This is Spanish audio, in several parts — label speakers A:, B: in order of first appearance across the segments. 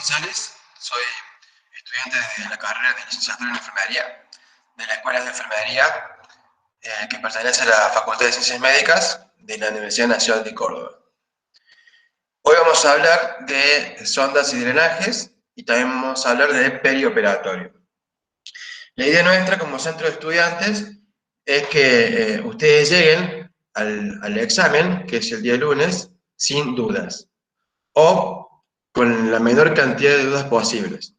A: González, soy estudiante de la carrera de licenciatura en enfermería de la Escuela de Enfermería que pertenece a la Facultad de Ciencias Médicas de la Universidad Nacional de Córdoba. Hoy vamos a hablar de sondas y drenajes y también vamos a hablar de perioperatorio. La idea nuestra como centro de estudiantes es que ustedes lleguen al examen, que es el día lunes, sin dudas o con la menor cantidad de dudas posibles.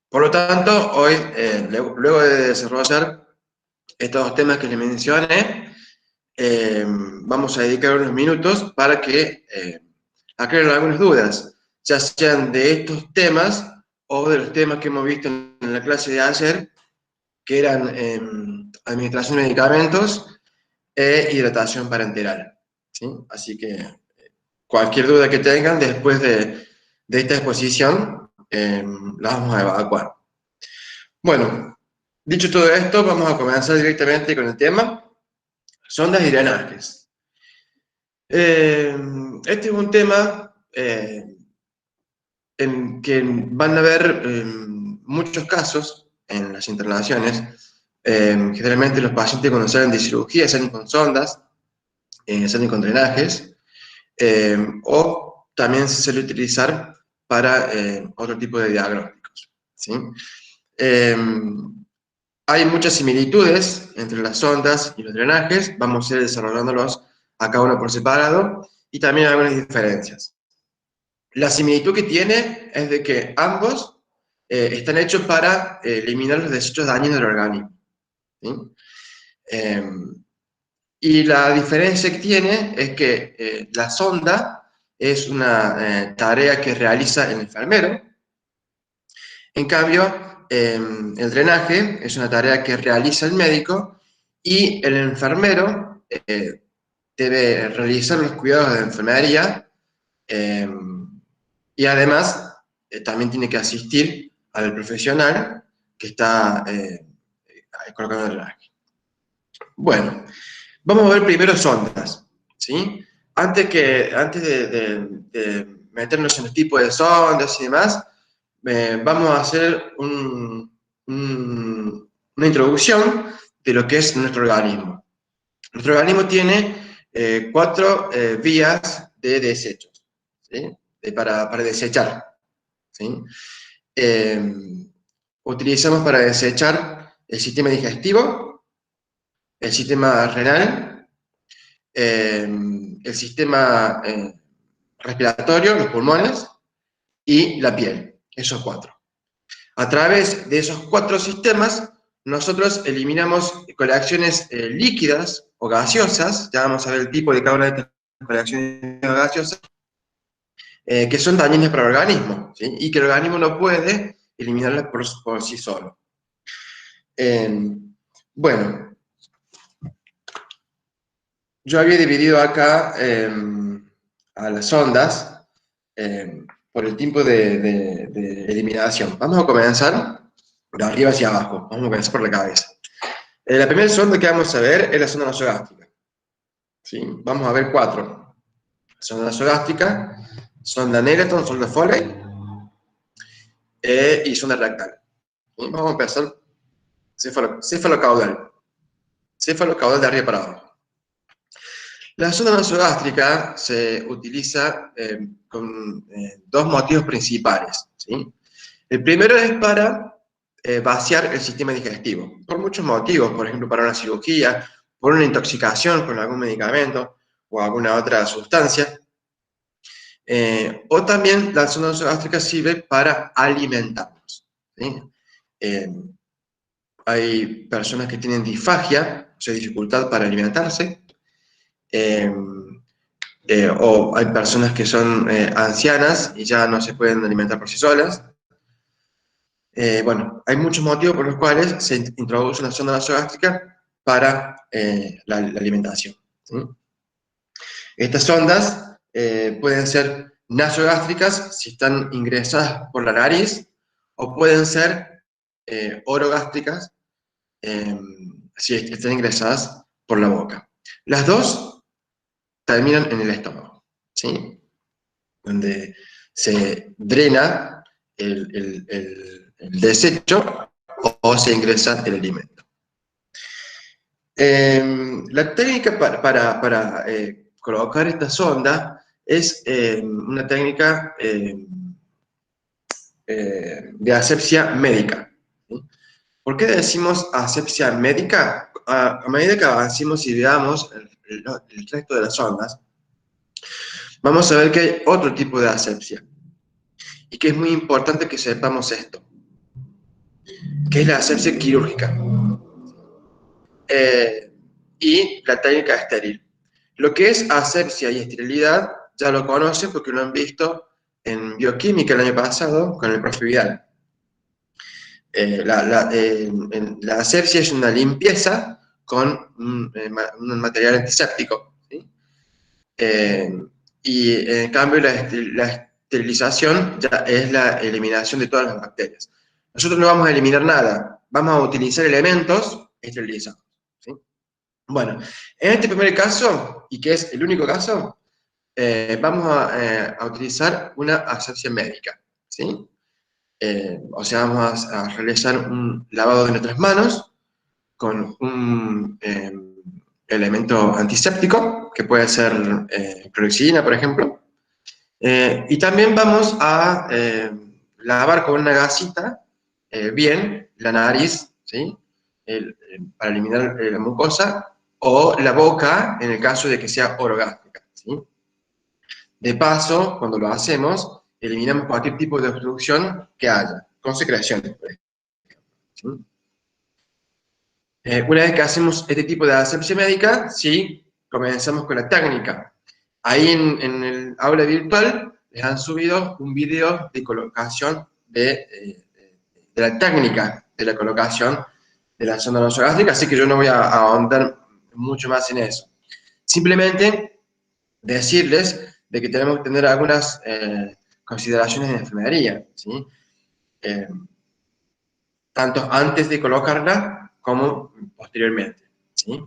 A: Por lo tanto, hoy, luego de desarrollar estos dos temas que les mencioné, vamos a dedicar unos minutos para que aclaren algunas dudas, ya sean de estos temas o de los temas que hemos visto en la clase de ayer, que eran administración de medicamentos e hidratación parenteral, ¿sí? Así que cualquier duda que tengan después de esta exposición, la vamos a evacuar. Bueno, dicho todo esto, vamos a comenzar directamente con el tema, sondas y drenajes. Este es un tema en que van a haber muchos casos en las internaciones. Generalmente los pacientes cuando salen de cirugía salen con sondas, salen con drenajes, o también se suele utilizar para otro tipo de diagnósticos, ¿sí? Hay muchas similitudes entre las sondas y los drenajes, vamos a ir desarrollándolos a cada uno por separado, y también algunas diferencias. La similitud que tiene es de que ambos están hechos para eliminar los desechos dañinos del organismo, ¿sí? Y la diferencia que tiene es que la sonda es una tarea que realiza el enfermero. En cambio, el drenaje es una tarea que realiza el médico y el enfermero debe realizar los cuidados de enfermería y además también tiene que asistir al profesional que está colocando el drenaje. Bueno, vamos a ver primero sondas, ¿sí? Antes de meternos en los tipos de sondas y demás, vamos a hacer una introducción de lo que es nuestro organismo. Nuestro organismo tiene 4 vías de desechos, ¿sí? Para desechar, ¿sí? Utilizamos para desechar el sistema digestivo, el sistema renal, el sistema respiratorio, los pulmones, y la piel, esos 4. A través de esos 4 sistemas, nosotros eliminamos colecciones líquidas o gaseosas, ya vamos a ver el tipo de cada una de estas colecciones gaseosas, que son dañinas para el organismo, ¿sí? Y que el organismo no puede eliminarlas por sí solo. Bueno, yo había dividido acá a las sondas por el tipo de eliminación. Vamos a comenzar de arriba hacia abajo. Vamos a comenzar por la cabeza. La primera sonda que vamos a ver es la sonda nasogástrica, ¿sí? Vamos a ver 4. Sonda nasogástrica, sonda Newton, sonda Foley y sonda rectal. ¿Sí? Vamos a empezar cefalocaudal. Cefalocaudal de arriba para abajo. La sonda nasogástrica se utiliza con 2 motivos principales, ¿sí? El primero es para vaciar el sistema digestivo, por muchos motivos, por ejemplo, para una cirugía, por una intoxicación con algún medicamento o alguna otra sustancia. O también la sonda nasogástrica sirve para alimentarnos, ¿sí? Hay personas que tienen disfagia, o sea, dificultad para alimentarse, o hay personas que son ancianas y ya no se pueden alimentar por sí solas. Bueno, hay muchos motivos por los cuales se introduce una sonda nasogástrica para la alimentación, ¿sí? Estas sondas pueden ser nasogástricas si están ingresadas por la nariz, o pueden ser orogástricas si están ingresadas por la boca. Las dos terminan en el estómago, ¿sí? Donde se drena el desecho o se ingresa el alimento. La técnica para colocar esta sonda es una técnica de asepsia médica. ¿Sí? ¿Por qué decimos asepsia médica? A medida que avancemos y veamos el resto de las sondas, vamos a ver que hay otro tipo de asepsia. Y que es muy importante que sepamos esto, que es la asepsia quirúrgica y la técnica estéril. Lo que es asepsia y esterilidad ya lo conocen porque lo han visto en bioquímica el año pasado con el profe Vidal. La asepsia es una limpieza con un material antiséptico, ¿sí? Y en cambio la esterilización ya es la eliminación de todas las bacterias. Nosotros no vamos a eliminar nada, vamos a utilizar elementos esterilizados, ¿sí? Bueno, en este primer caso, y que es el único caso, vamos a utilizar una asepsia médica, ¿sí? O sea, vamos a realizar un lavado de nuestras manos con un elemento antiséptico, que puede ser clorexidina, por ejemplo. Y también vamos a lavar con una gasita bien la nariz, ¿sí? Para eliminar la mucosa, o la boca en el caso de que sea orogástrica, ¿sí? De paso, cuando lo hacemos, eliminamos cualquier tipo de obstrucción que haya, con secreciones, por ejemplo, ¿sí? Una vez que hacemos este tipo de asepsia médica, sí, comenzamos con la técnica. Ahí en el aula virtual les han subido un video de colocación de la técnica de la colocación de la sonda nasogástrica, así que yo no voy a ahondar mucho más en eso. Simplemente decirles de que tenemos que tener algunas consideraciones en enfermería, ¿sí? Tanto antes de colocarla como posteriormente, ¿sí?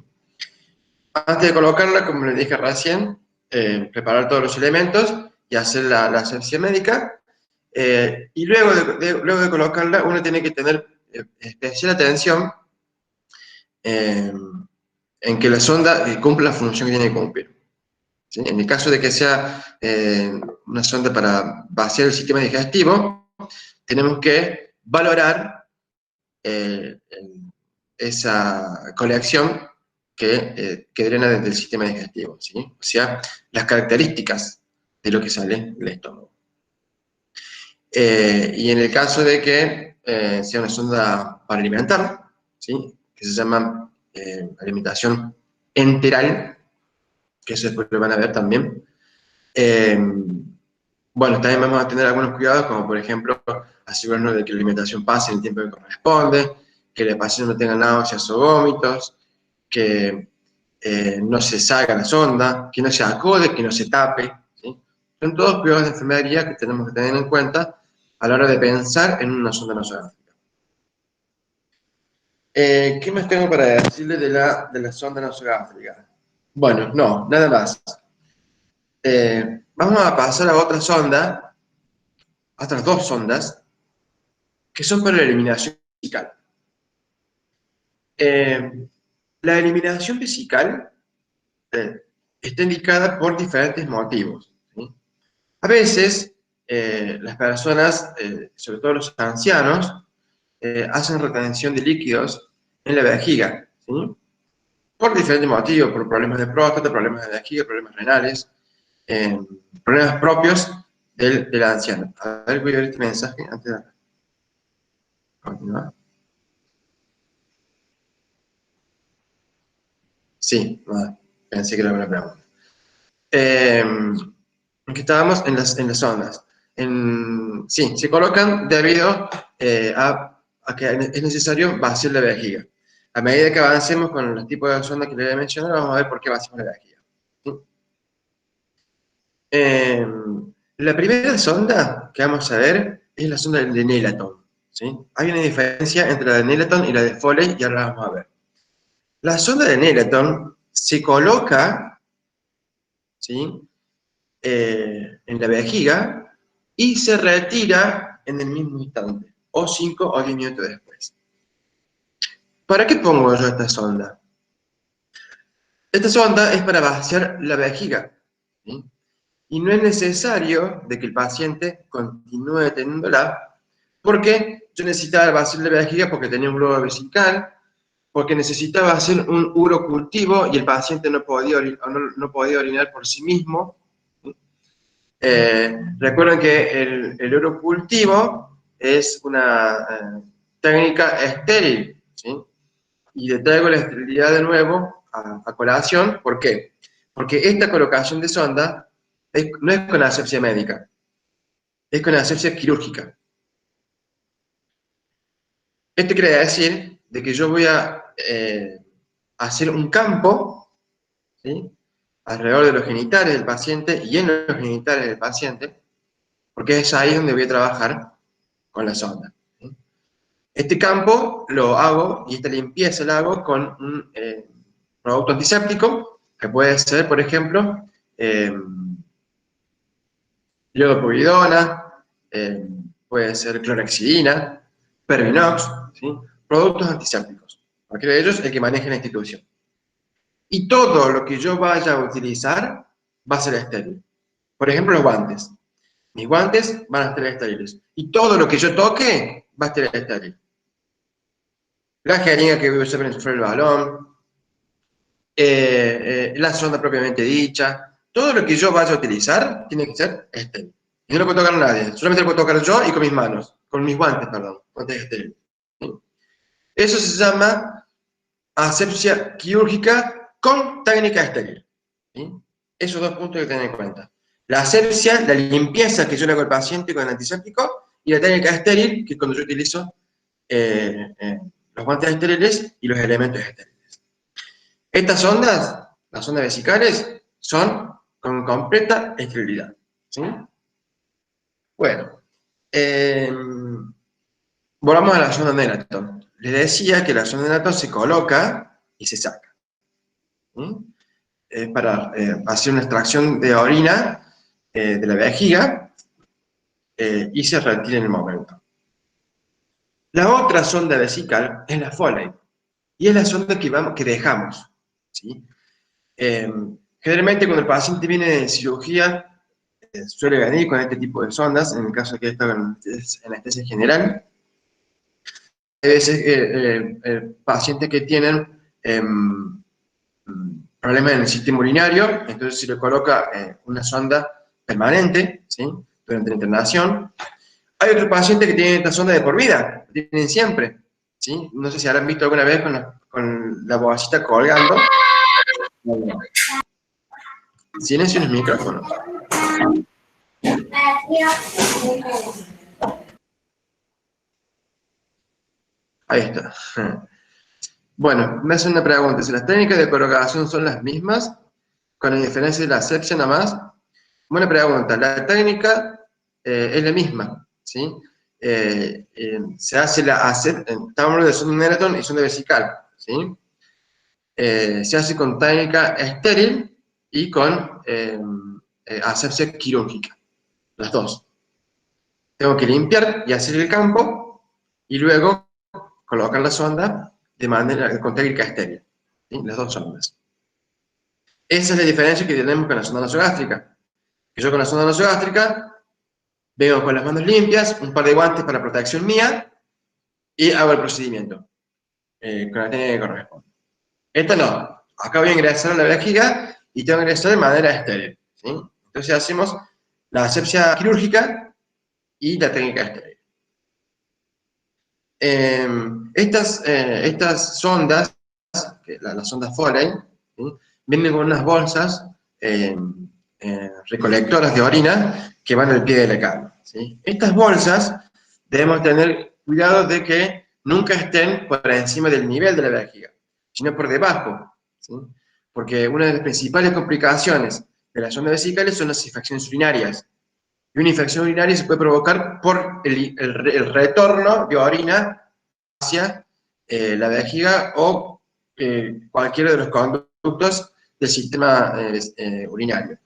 A: Antes de colocarla, como les dije recién, preparar todos los elementos y hacer la asepsia médica. Y luego de colocarla, uno tiene que tener especial atención en que la sonda cumpla la función que tiene que cumplir, ¿sí? En el caso de que sea una sonda para vaciar el sistema digestivo, tenemos que valorar esa colección que drena desde el sistema digestivo, ¿sí? O sea, las características de lo que sale del estómago. Y en el caso de que sea una sonda para alimentar, ¿sí? Que se llama alimentación enteral, que eso después lo van a ver también. Bueno, también vamos a tener algunos cuidados, como por ejemplo, asegurarnos de que la alimentación pase en el tiempo que corresponde, que el paciente no tenga náuseas o vómitos, que no se salga la sonda, que no se acode, que no se tape, ¿sí? Son todos cuidados de enfermería que tenemos que tener en cuenta a la hora de pensar en una sonda nasogástrica. ¿Qué más tengo para decirles de la sonda nasogástrica? Bueno, no, nada más. Vamos a pasar a otra sonda, a otras dos sondas, que son para la eliminación vesical. La eliminación vesical está indicada por diferentes motivos, ¿sí? A veces las personas, sobre todo los ancianos, hacen retención de líquidos en la vejiga, ¿sí? Por diferentes motivos, por problemas de próstata, problemas de vejiga, problemas renales, problemas propios del anciano. A ver, voy a ver este mensaje antes de continuar. Sí, pensé que era una pregunta. Aquí estábamos en las ondas. Sí, se colocan debido a que es necesario vaciar la vejiga. A medida que avancemos con los tipos de sondas que les he mencionado, vamos a ver por qué vaciamos la vejiga, ¿sí? La primera sonda que vamos a ver es la sonda de Nelaton, ¿sí? Hay una diferencia entre la de Nelaton y la de Foley y ahora la vamos a ver. La sonda de Nelaton se coloca, ¿sí? En la vejiga y se retira en el mismo instante, o 5 o 10 minutos después. ¿Para qué pongo yo esta sonda? Esta sonda es para vaciar la vejiga, ¿sí? Y no es necesario de que el paciente continúe teniéndola, porque yo necesitaba vaciar la vejiga porque tenía un globo vesical, porque necesitaba hacer un urocultivo y el paciente no podía orinar por sí mismo. Recuerden que el urocultivo es una técnica estéril, ¿sí? Y le traigo la esterilidad de nuevo a colación. ¿Por qué? Porque esta colocación de sonda no es con asepsia médica, es con asepsia quirúrgica. Esto quiere decir de que yo voy a hacer un campo, ¿sí?, alrededor de los genitales del paciente y en los genitales del paciente, porque es ahí donde voy a trabajar con la sonda, ¿sí? Este campo lo hago, y esta limpieza la hago con un producto antiséptico, que puede ser, por ejemplo, iodopovidona, puede ser clorhexidina, Pervinox, ¿sí? Productos antisépticos. Cualquiera de ellos el que maneje la institución. Y todo lo que yo vaya a utilizar va a ser estéril. Por ejemplo, los guantes. Mis guantes van a estar estériles. Y todo lo que yo toque va a estar estéril. La jeringa que voy a usar para enchufar el balón, la sonda propiamente dicha, todo lo que yo vaya a utilizar tiene que ser estéril. Y no lo puedo tocar a nadie, solamente lo puedo tocar yo y con mis manos, con mis guantes, perdón, guantes estériles. ¿Sí? Eso se llama asepsia quirúrgica con técnica estéril. ¿Sí? Esos dos puntos que tener en cuenta. La asepsia, la limpieza que yo le hago al paciente con el antiséptico, y la técnica estéril, que es cuando yo utilizo los guantes estériles y los elementos estériles. Estas sondas, las sondas vesicales, son con completa esterilidad, ¿sí? Bueno, volvamos a la sonda Neraton. Les decía que la sonda Neraton se coloca y se saca, ¿sí? Para hacer una extracción de orina de la vejiga y se retira en el momento. La otra sonda vesical es la Foley, y es la sonda que dejamos, ¿sí? Generalmente cuando el paciente viene de cirugía, suele venir con este tipo de sondas, en el caso de que está en anestesia general. Hay veces pacientes que tienen problemas en el sistema urinario, entonces se le coloca una sonda permanente, ¿sí?, durante la internación. Hay otros pacientes que tienen esta sonda de por vida, la tienen siempre, ¿sí? No sé si habrán visto alguna vez con la bocacita colgando. Silencio en los micrófonos. Ahí está. Bueno, me hacen una pregunta. Si las técnicas de colocación son las mismas, con la diferencia de la asepsia nada más. Buena pregunta. La técnica es la misma, ¿sí? Se hace estamos hablando de sonda Neraton y sonda vesical, ¿sí? Se hace con técnica estéril y con asepsia quirúrgica, las dos. Tengo que limpiar y hacer el campo, y luego colocar la sonda de manera con técnica estéril, ¿sí? Las dos sondas. Esa es la diferencia que tenemos con la sonda nasogástrica. Que yo con la sonda nasogástrica vengo con las manos limpias, un par de guantes para protección mía, y hago el procedimiento con la técnica que corresponde. Esta no. Acá voy a ingresar a la vejiga y tengo que ingresar de manera estéril, ¿sí? Entonces hacemos la asepsia quirúrgica y la técnica estéril. Estas sondas, las sondas Foley, ¿sí?, vienen con unas bolsas recolectoras de orina que van al pie de la cama, ¿sí? Estas bolsas debemos tener cuidado de que nunca estén por encima del nivel de la vejiga, sino por debajo, ¿sí? Porque una de las principales complicaciones de las sondas vesicales son las infecciones urinarias. Y una infección urinaria se puede provocar por el retorno de orina hacia la vejiga o cualquiera de los conductos del sistema urinario.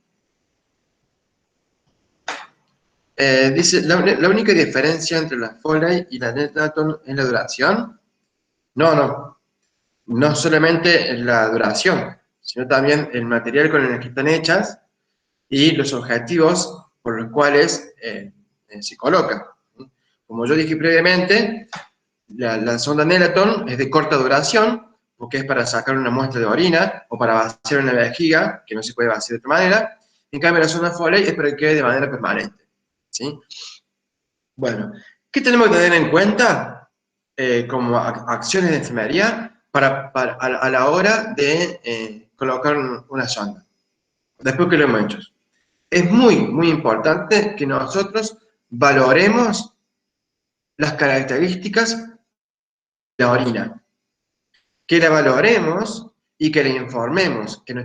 A: Dice, la única diferencia entre la Foley y la Netlaton es la duración. No solamente la duración, sino también el material con el que están hechas y los objetivos por los cuales se coloca. Como yo dije previamente, la sonda Nelaton es de corta duración, porque es para sacar una muestra de orina o para vaciar una vejiga, que no se puede vaciar de otra manera. En cambio, la sonda Foley es para que quede de manera permanente. ¿Sí? Bueno, ¿qué tenemos que tener en cuenta como acciones de enfermería a la hora de colocar una sonda? Después que lo hemos hecho. Es muy importante que nosotros valoremos las características de la orina, que la valoremos y que la informemos, que en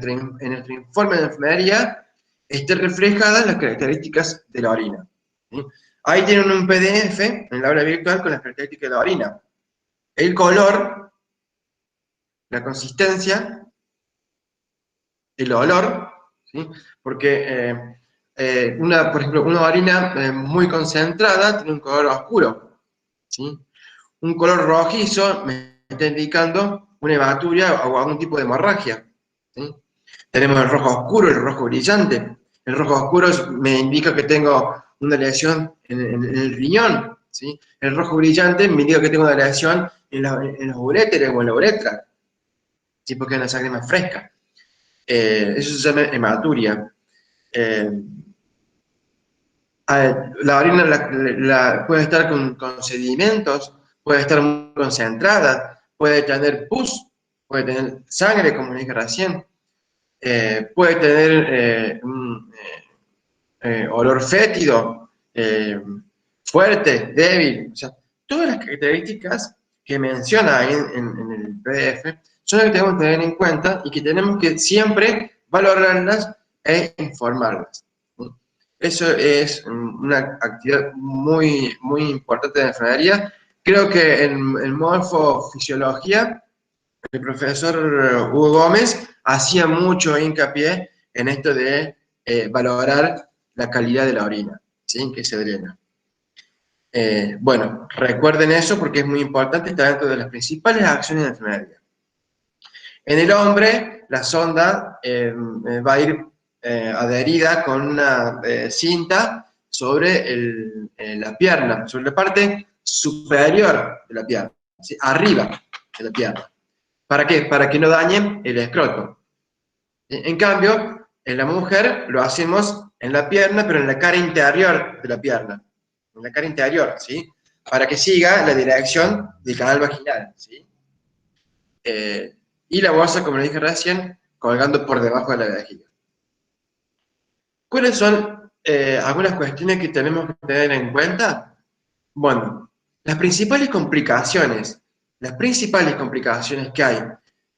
A: nuestro informe de enfermería estén reflejadas las características de la orina. ¿Sí? Ahí tienen un PDF en el aula virtual con las características de la orina. El color, la consistencia, el olor, ¿sí? Porque por ejemplo, una orina muy concentrada tiene un color oscuro, ¿sí? Un color rojizo me está indicando una hematuria o algún tipo de hemorragia, ¿sí? Tenemos el rojo oscuro, el rojo brillante. El rojo oscuro me indica que tengo una lesión en el riñón, ¿sí? El rojo brillante me indica que tengo una lesión en los uréteres o en la uretra, ¿sí? Porque es una sangre más fresca. Eso se llama hematuria. La orina puede estar con sedimentos, puede estar muy concentrada, puede tener pus, puede tener sangre, como dije recién, puede tener un olor fétido, fuerte, débil. O sea, todas las características que menciona ahí en el PDF son las que tenemos que tener en cuenta y que tenemos que siempre valorarlas e informarlas. Eso es una actividad muy importante de la enfermería. Creo que en morfofisiología, el profesor Hugo Gómez hacía mucho hincapié en esto de valorar la calidad de la orina, ¿sí? Que se drena. Bueno, recuerden eso porque es muy importante, está dentro de las principales acciones de la enfermería. En el hombre, la sonda va a ir adherida con una cinta sobre la pierna, sobre la parte superior de la pierna, ¿sí? Arriba de la pierna. ¿Para qué? Para que no dañen el escroto. En cambio, en la mujer lo hacemos en la pierna, pero en la cara interior de la pierna. En la cara interior, ¿sí? Para que siga la dirección del canal vaginal, ¿sí? Y la bolsa, como le dije recién, colgando por debajo de la vejiga. ¿Cuáles son algunas cuestiones que tenemos que tener en cuenta? Bueno, las principales complicaciones que hay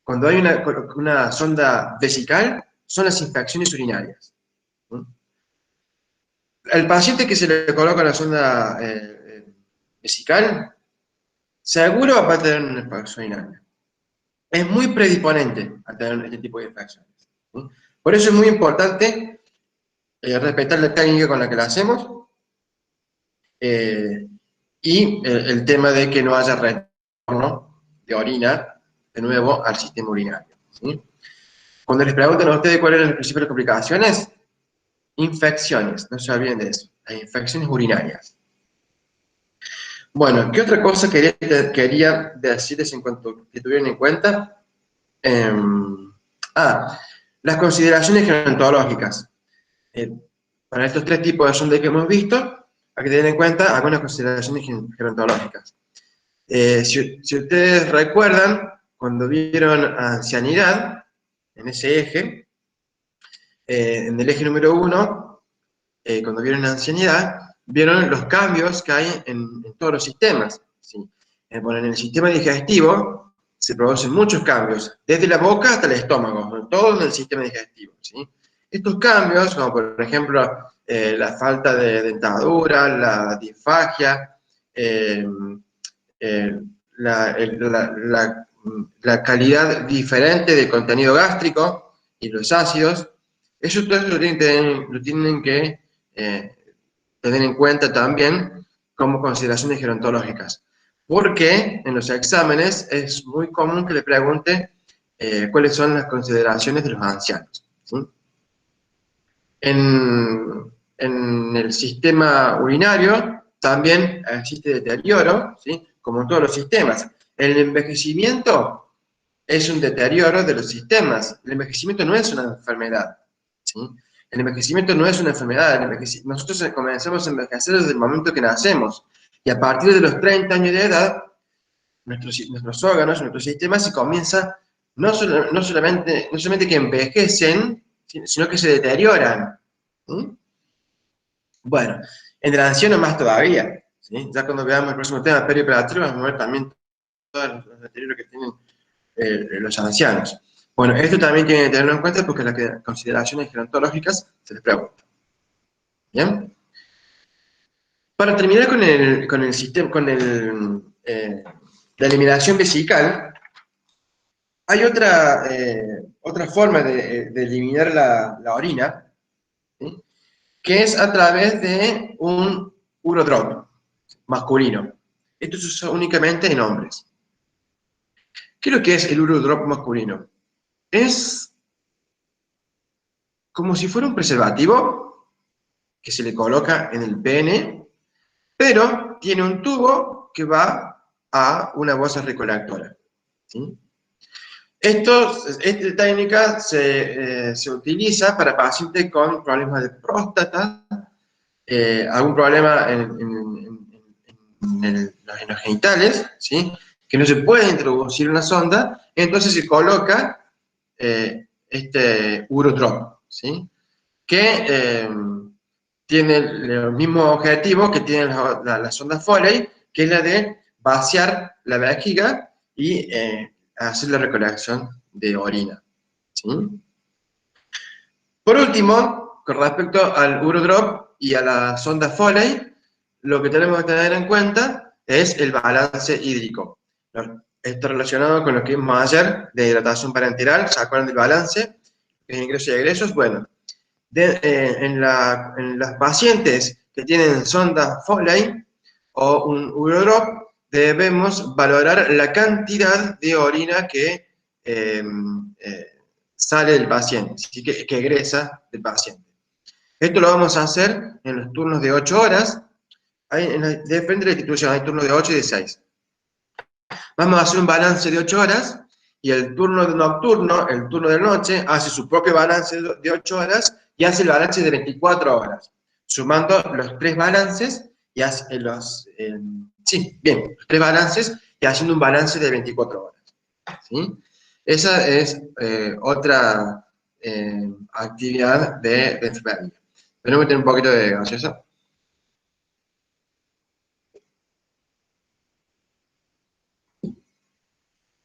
A: cuando hay una sonda vesical son las infecciones urinarias. El paciente que se le coloca la sonda vesical, seguro va a tener una infección urinaria. Es muy predisponente a tener este tipo de infecciones. ¿Sí? Por eso es muy importante respetar la técnica con la que la hacemos y el tema de que no haya retorno de orina de nuevo al sistema urinario. ¿Sí? Cuando les preguntan a ustedes cuáles son las principales complicaciones, infecciones, no se olviden de eso, las infecciones urinarias. Bueno, ¿qué otra cosa quería decirles en cuanto que tuvieran en cuenta? Las consideraciones gerontológicas. Para estos tres tipos de sonda que hemos visto, hay que tener en cuenta algunas consideraciones gerontológicas. Si ustedes recuerdan, cuando vieron ancianidad, en ese eje, en el eje número 1, cuando vieron ancianidad, vieron los cambios que hay en todos los sistemas. ¿Sí? Bueno, en el sistema digestivo se producen muchos cambios, desde la boca hasta el estómago, todo en el sistema digestivo. ¿Sí? Estos cambios, como por ejemplo la falta de dentadura, la disfagia, la calidad diferente del contenido gástrico y los ácidos, eso todo eso lo tienen que tener en cuenta también como consideraciones gerontológicas. Porque en los exámenes es muy común que le pregunte cuáles son las consideraciones de los ancianos, ¿sí? En el sistema urinario también existe deterioro, ¿sí? Como en todos los sistemas. El envejecimiento es un deterioro de los sistemas. El envejecimiento no es una enfermedad, ¿sí? El envejecimiento no es una enfermedad. Nosotros comenzamos a envejecer desde el momento que nacemos. Y a partir de los 30 años de edad, nuestros órganos, nuestro sistema se comienza no solamente que envejecen, sino que se deterioran. ¿Sí? Bueno, en el anciano más todavía. ¿Sí? Ya cuando veamos el próximo tema perioperatorio vamos a ver también todos los deterioros que tienen los ancianos. Bueno, esto también tiene que tenerlo en cuenta porque las consideraciones gerontológicas se les pregunta. ¿Bien? Para terminar con el sistema, la eliminación vesical, hay otra forma de eliminar la orina, ¿sí? Que es a través de un urodrop masculino. Esto se usa únicamente en hombres. ¿Qué es lo que es el urodrop masculino? Es como si fuera un preservativo que se le coloca en el pene, pero tiene un tubo que va a una bolsa recolectora, ¿sí? Esta técnica se utiliza para pacientes con problemas de próstata, algún problema en los genitales, ¿sí? Que no se puede introducir una sonda, entonces se coloca este urodrop, ¿sí? Que tiene el mismo objetivo que tiene la sonda Foley, que es la de vaciar la vejiga y hacer la recolección de orina, ¿sí? Por último, con respecto al urodrop y a la sonda Foley, lo que tenemos que tener en cuenta es el balance hídrico. Está relacionado con lo que vimos ayer de hidratación parenteral. ¿Se acuerdan del balance? Ingresos y egresos. Bueno, en las pacientes que tienen sonda Foley o un urodrop, debemos valorar la cantidad de orina que sale del paciente, ¿sí? que egresa del paciente. Esto lo vamos a hacer en los turnos de 8 horas. Depende de la institución, hay turnos de 8 y de 6. Vamos a hacer un balance de 8 horas y el turno nocturno, el turno de noche, hace su propio balance de 8 horas y hace el balance de 24 horas, sumando los 3 balances y hace los 3 balances y haciendo un balance de 24 horas. ¿Sí? Esa es otra actividad de enfermería. Tenemos que tener un poquito de gaseosa.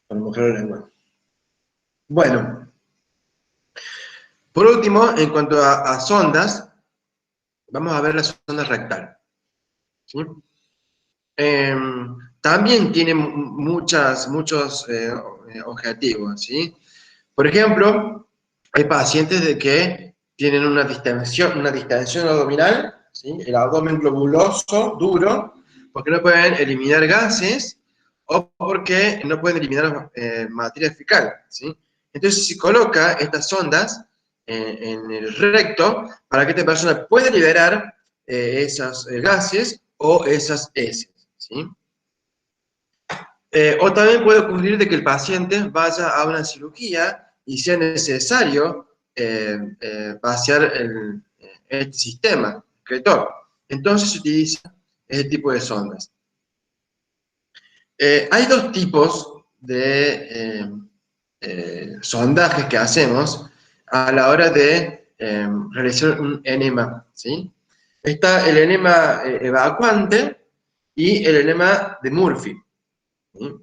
A: Para mojar la lengua. Bueno, por último, en cuanto a sondas, vamos a ver la sonda rectal, ¿sí? También tiene muchos objetivos, ¿sí? Por ejemplo, hay pacientes de que tienen una distensión abdominal, ¿sí? El abdomen globuloso, duro, porque no pueden eliminar gases o porque no pueden eliminar materia fecal, ¿sí? Entonces se coloca estas sondas en el recto para que esta persona pueda liberar esos gases o esas heces, ¿sí? O también puede ocurrir de que el paciente vaya a una cirugía y sea necesario vaciar este sistema excretor. Entonces se utiliza este tipo de sondas. Hay dos tipos de sondajes que hacemos a la hora de realizar un enema, ¿sí? Está el enema evacuante y el enema de Murphy, ¿sí?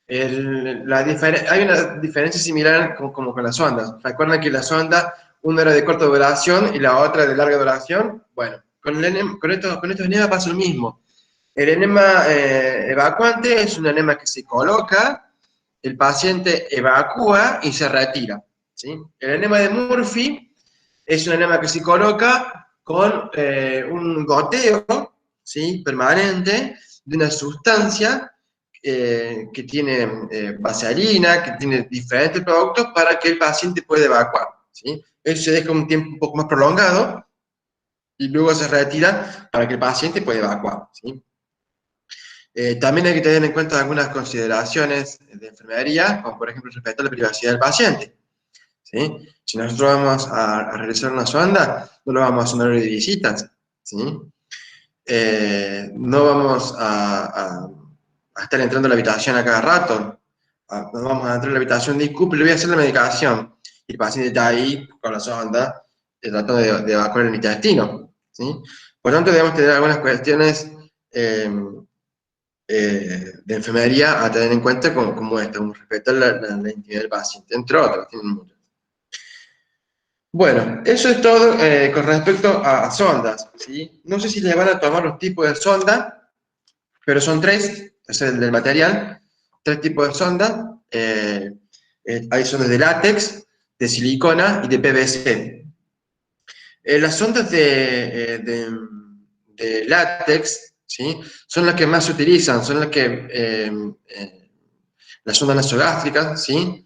A: Hay una diferencia similar como con las ondas. ¿Recuerdan que la sonda, una era de corta duración y la otra de larga duración? Bueno, con estos enemas pasa lo mismo. El enema evacuante es un enema que se coloca, el paciente evacúa y se retira, ¿sí? El enema de Murphy es un enema que se coloca, con un goteo, ¿sí?, permanente de una sustancia que tiene vaselina, que tiene diferentes productos para que el paciente pueda evacuar, ¿sí? Eso se deja un tiempo un poco más prolongado y luego se retira para que el paciente pueda evacuar, ¿sí? También hay que tener en cuenta algunas consideraciones de enfermería, como por ejemplo respetar la privacidad del paciente, ¿sí? Si nosotros vamos a realizar una sonda, no lo vamos a hacer en horario de visitas, ¿sí? No vamos a estar entrando a la habitación a cada rato, no vamos a entrar a la habitación, disculpe, le voy a hacer la medicación, y el paciente está ahí con la sonda, tratando de evacuar el intestino, ¿sí? Por lo tanto, debemos tener algunas cuestiones de enfermería a tener en cuenta como esta, como respetar la intimidad del paciente, entre otras, tienen muchas. Bueno, eso es todo con respecto a sondas, ¿sí? No sé si le van a tomar los tipos de sonda, pero son tres, es el del material, tres tipos de sonda. Hay sondas de látex, de silicona y de PVC. Las sondas de látex, ¿sí?, son las que más se utilizan, son las que, las sondas nasogástricas, ¿sí?,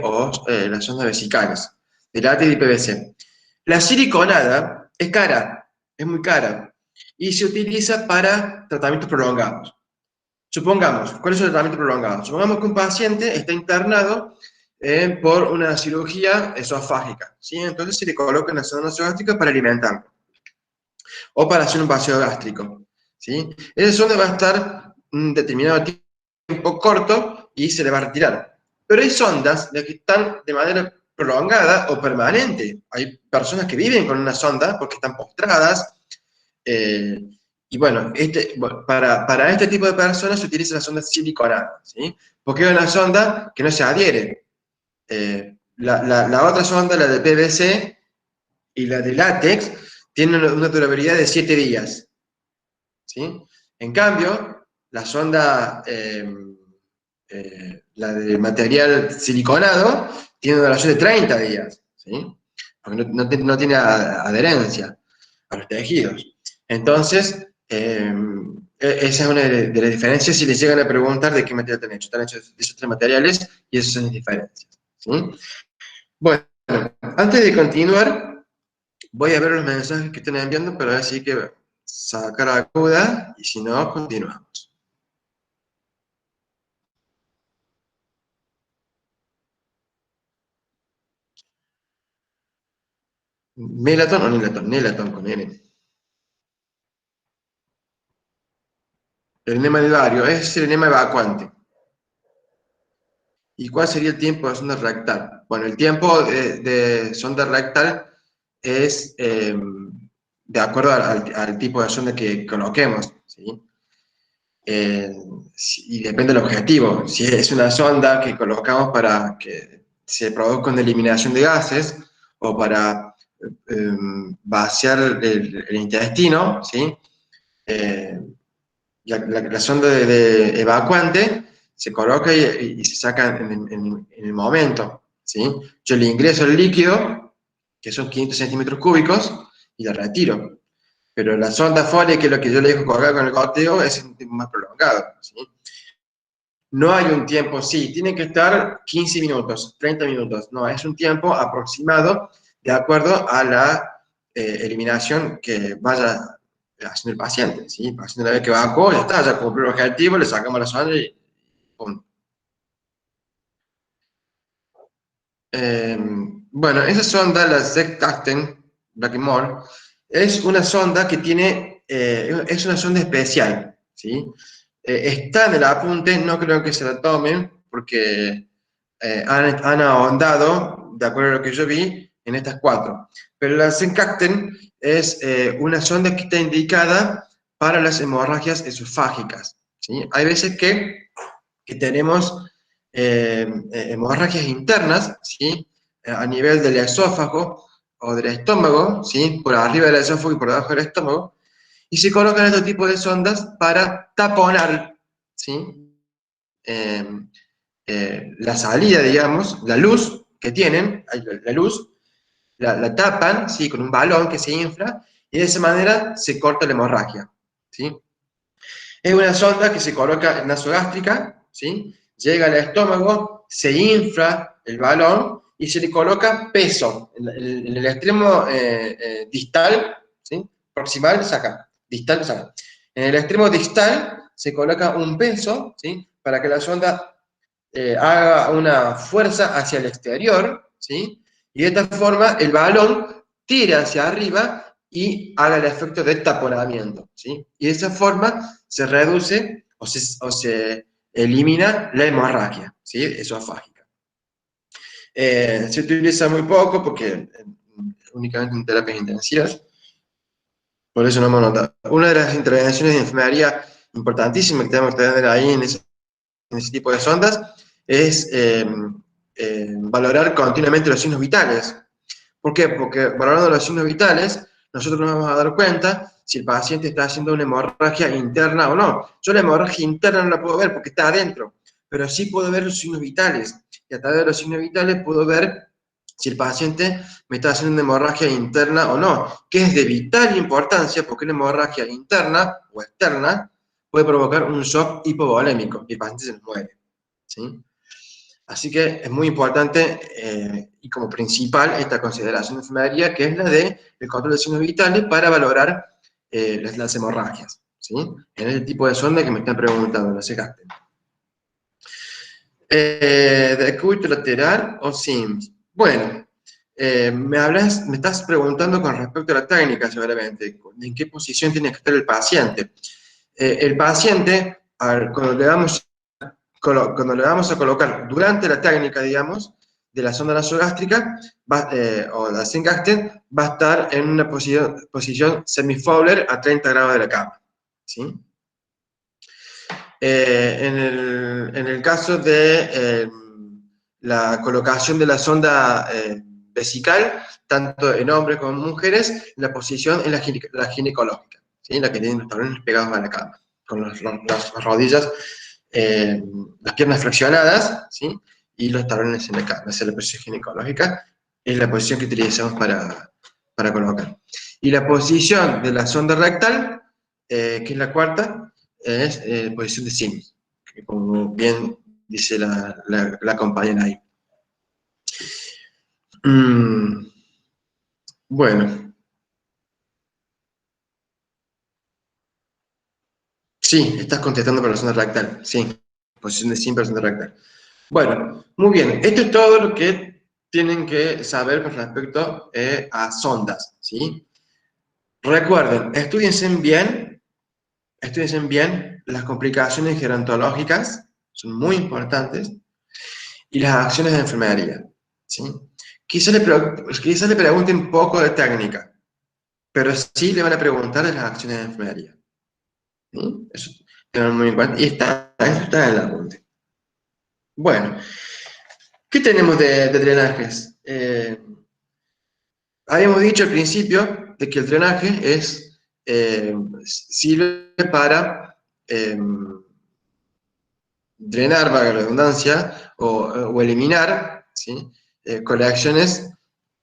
A: o las sondas vesicales, de látex y PVC. La siliconada es cara, es muy cara, y se utiliza para tratamientos prolongados. Supongamos, ¿cuál es el tratamiento prolongado? Supongamos que un paciente está internado por una cirugía esofágica, ¿sí? Entonces se le coloca una sonda nasogástrica para alimentarlo, o para hacer un vacío gástrico, ¿sí? Esa sonda va a estar un determinado tiempo corto y se le va a retirar. Pero hay sondas que están de manera prolongada o permanente. Hay personas que viven con una sonda porque están postradas, y bueno, para este tipo de personas se utiliza la sonda siliconada, ¿sí? Porque es una sonda que no se adhiere. La otra sonda, la de PVC y la de látex, tienen una durabilidad de 7 días, ¿sí? En cambio, la sonda, la de material siliconado, tiene una duración de 30 días, ¿sí? Porque no tiene adherencia a los tejidos. Entonces, esa es una de las diferencias si les llegan a preguntar de qué material están hechos. Están hechos de esos tres materiales y esas son las diferencias, ¿sí? Bueno, antes de continuar, voy a ver los mensajes que están enviando para ver si hay que sacar la duda y si no, continuamos. ¿Melaton o Nelaton? Nelaton con N. El enema de vario es el enema evacuante. ¿Y cuál sería el tiempo de sonda rectal? Bueno, el tiempo de sonda rectal es de acuerdo al tipo de sonda que coloquemos, ¿sí? Y depende del objetivo. Si es una sonda que colocamos para que se produzca una eliminación de gases o para vaciar el intestino, ¿sí? Eh, la sonda de evacuante se coloca y se saca en el momento, ¿sí? Yo le ingreso el líquido, que son 500 centímetros cúbicos, y la retiro. Pero la sonda Foley, que es lo que yo le dejo colgar con el goteo, es un tiempo más prolongado, ¿sí? No hay un tiempo, sí, tiene que estar 15 minutos, 30 minutos, no, es un tiempo aproximado de acuerdo a la eliminación que vaya haciendo el paciente, ¿sí? El paciente, una vez que evacuó, ya está, ya cumplió el objetivo, le sacamos la sonda y pum. Bueno, esa sonda, la Zetacten Blackmore, es una sonda que tiene, es una sonda especial, ¿sí? Está en el apunte, no creo que se la tomen, porque han ahondado, de acuerdo a lo que yo vi, en estas cuatro. Pero la Zetacten es una sonda que está indicada para las hemorragias esofágicas, ¿sí? Hay veces que tenemos hemorragias internas, ¿sí? A nivel del esófago o del estómago, ¿sí? Por arriba del esófago y por debajo del estómago, y se colocan estos tipos de sondas para taponar, ¿sí? Eh, la salida, digamos, la luz que tienen, la luz, la tapan, ¿sí? Con un balón que se infla, y de esa manera se corta la hemorragia, ¿sí? Es una sonda que se coloca en nasogástrica, ¿sí? Llega al estómago, se infla el balón y se le coloca peso en el extremo distal, ¿sí? Proximal, saca, distal, saca. En el extremo distal se coloca un peso, ¿sí? Para que la sonda haga una fuerza hacia el exterior, ¿sí? Y de esta forma el balón tira hacia arriba y haga el efecto de taponamiento, ¿sí? Y de esa forma se reduce o se elimina la hemorragia, ¿sí? Esofágica. Se utiliza muy poco porque únicamente en terapias intensivas, por eso no hemos notado. Una de las intervenciones de enfermería importantísimas que tenemos que tener ahí en ese tipo de sondas es valorar continuamente los signos vitales. ¿Por qué? Porque valorando los signos vitales, nosotros nos vamos a dar cuenta si el paciente está haciendo una hemorragia interna o no. Yo la hemorragia interna no la puedo ver porque está adentro, pero sí puedo ver los signos vitales. Y a través de los signos vitales puedo ver si el paciente me está haciendo una hemorragia interna o no, que es de vital importancia porque una hemorragia interna o externa puede provocar un shock hipovolémico y el paciente se nos muere, ¿sí? Así que es muy importante y como principal esta consideración de enfermería, que es la de el control de signos vitales para valorar las hemorragias, ¿sí? En este tipo de sonda que me están preguntando, no se gasten. ¿De cúbito lateral o SIMS? Bueno, me estás preguntando con respecto a la técnica, seguramente, en qué posición tiene que estar el paciente. El paciente, cuando le vamos a colocar durante la técnica, digamos, de la sonda nasogástrica, o la Zengasten, va a estar en una posición semi-Fowler a 30 grados de la cama, ¿sí? En el caso de la colocación de la sonda vesical, tanto en hombres como en mujeres, la posición es la ginecológica, ¿sí? La que tiene los talones pegados a la cama, con las rodillas, las piernas flexionadas, ¿sí? Y los talones en la cama. Esa es la posición ginecológica, es la posición que utilizamos para colocar. Y la posición de la sonda rectal, que es la cuarta, es posición de SIMS, que como bien dice la compañera ahí. Bueno, sí, estás contestando para la zona rectal, sí, posición de SIMS para la zona rectal. Bueno, muy bien, esto es todo lo que tienen que saber con respecto a sondas, ¿sí? Recuerden, estudiense bien las complicaciones gerontológicas, son muy importantes, y las acciones de enfermería, ¿sí? Quizá le pregunten un poco de técnica, pero sí le van a preguntar de las acciones de enfermería, ¿sí? Eso es muy importante, y eso está en el apunte. Bueno, ¿qué tenemos de drenajes? Habíamos dicho al principio de que el drenaje sirve para drenar, valga la redundancia, o eliminar, ¿sí? Colecciones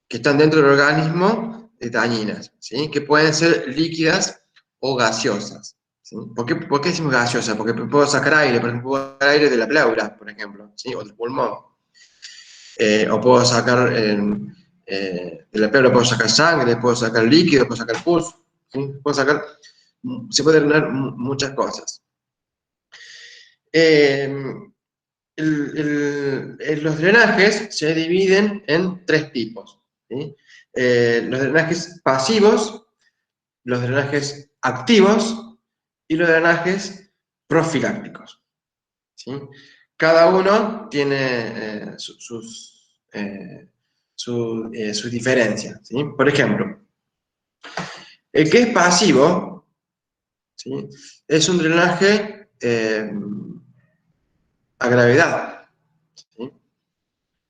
A: que están dentro del organismo dañinas, ¿sí? Que pueden ser líquidas o gaseosas, ¿sí? ¿Por qué decimos gaseosa? Porque puedo sacar aire, por ejemplo, puedo sacar aire de la pleura, por ejemplo, ¿sí? O del pulmón. O puedo sacar de la pleura, puedo sacar sangre, puedo sacar líquido, puedo sacar pus, ¿sí? Se pueden drenar muchas cosas. Los drenajes se dividen en tres tipos, ¿sí? Los drenajes pasivos, los drenajes activos y los drenajes profilácticos, ¿sí? Cada uno tiene sus diferencias, ¿sí? Por ejemplo, el que es pasivo, ¿sí? Es un drenaje a gravedad, ¿sí?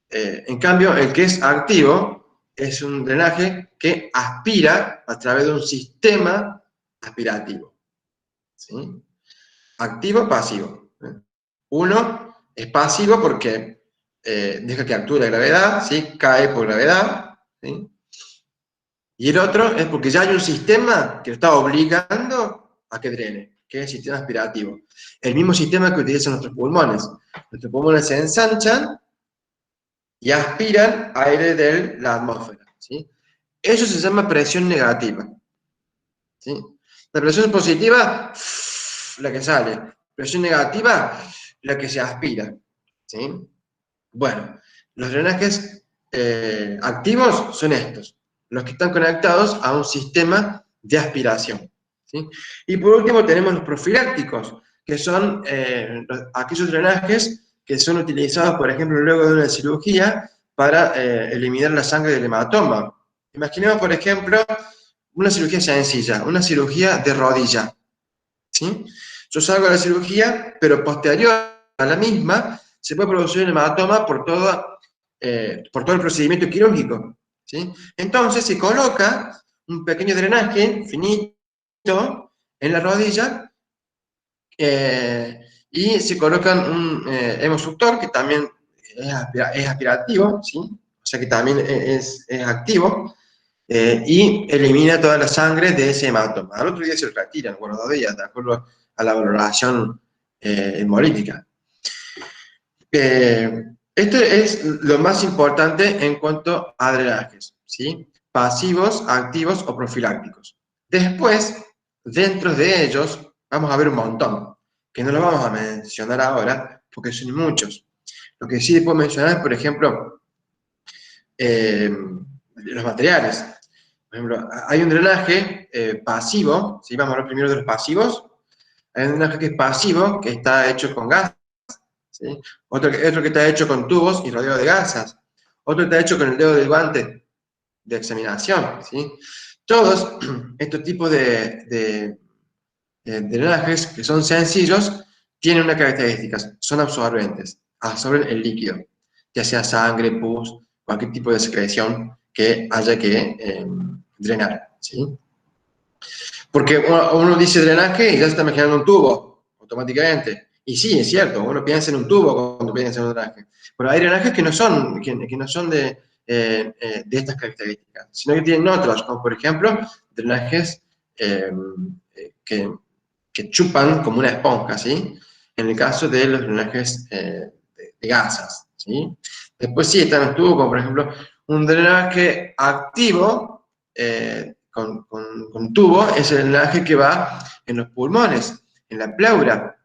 A: En cambio, el que es activo es un drenaje que aspira a través de un sistema aspirativo, ¿sí? Activo, pasivo. Uno es pasivo porque deja que actúe la gravedad, ¿sí? Cae por gravedad, ¿sí? Y el otro es porque ya hay un sistema que lo está obligando a que drene, que es el sistema aspirativo. El mismo sistema que utilizan nuestros pulmones. Nuestros pulmones se ensanchan y aspiran aire de la atmósfera, ¿sí? Eso se llama presión negativa, ¿sí? La presión positiva, la que sale. Presión negativa, la que se aspira, ¿sí? Bueno, los drenajes activos son estos, los que están conectados a un sistema de aspiración, ¿sí? Y por último tenemos los profilácticos, que son aquellos drenajes que son utilizados, por ejemplo, luego de una cirugía para eliminar la sangre del hematoma. Imaginemos, por ejemplo, una cirugía sencilla, una cirugía de rodilla, ¿sí? Yo salgo de la cirugía, pero posterior a la misma se puede producir un hematoma por todo el procedimiento quirúrgico, ¿sí? Entonces se coloca un pequeño drenaje finito en la rodilla y se coloca un hemosuctor que también es aspirativo, ¿sí? O sea que también es activo, y elimina toda la sangre de ese hematoma. Al otro día se lo retiran, bueno, 2 días, de acuerdo a la valoración hemolítica. Esto es lo más importante en cuanto a drenajes, ¿sí? Pasivos, activos o profilácticos. Después, dentro de ellos, vamos a ver un montón, que no lo vamos a mencionar ahora, porque son muchos. Lo que sí puedo mencionar es, por ejemplo, los materiales. Por ejemplo, hay un drenaje pasivo, ¿sí? Vamos a hablar primero de los pasivos. Hay un drenaje que es pasivo, que está hecho con gas, ¿sí? Otro que está hecho con tubos y rodeado de gasas. Otro que está hecho con el dedo del guante de examinación, ¿sí? Todos estos tipos de drenajes, que son sencillos, tienen una característica, son absorbentes, absorben el líquido, ya sea sangre, pus, cualquier tipo de secreción que haya que drenar, ¿sí? Porque uno dice drenaje y ya se está imaginando un tubo, automáticamente. Y sí, es cierto, uno piensa en un tubo cuando piensa en un drenaje. Pero hay drenajes que no son, que no son de estas características, sino que tienen otros, como por ejemplo, drenajes eh, que, que chupan como una esponja, ¿sí? En el caso de los drenajes de gasas, ¿sí? Después sí están los tubos, como por ejemplo un drenaje activo con tubo, es el drenaje que va en los pulmones, en la pleura.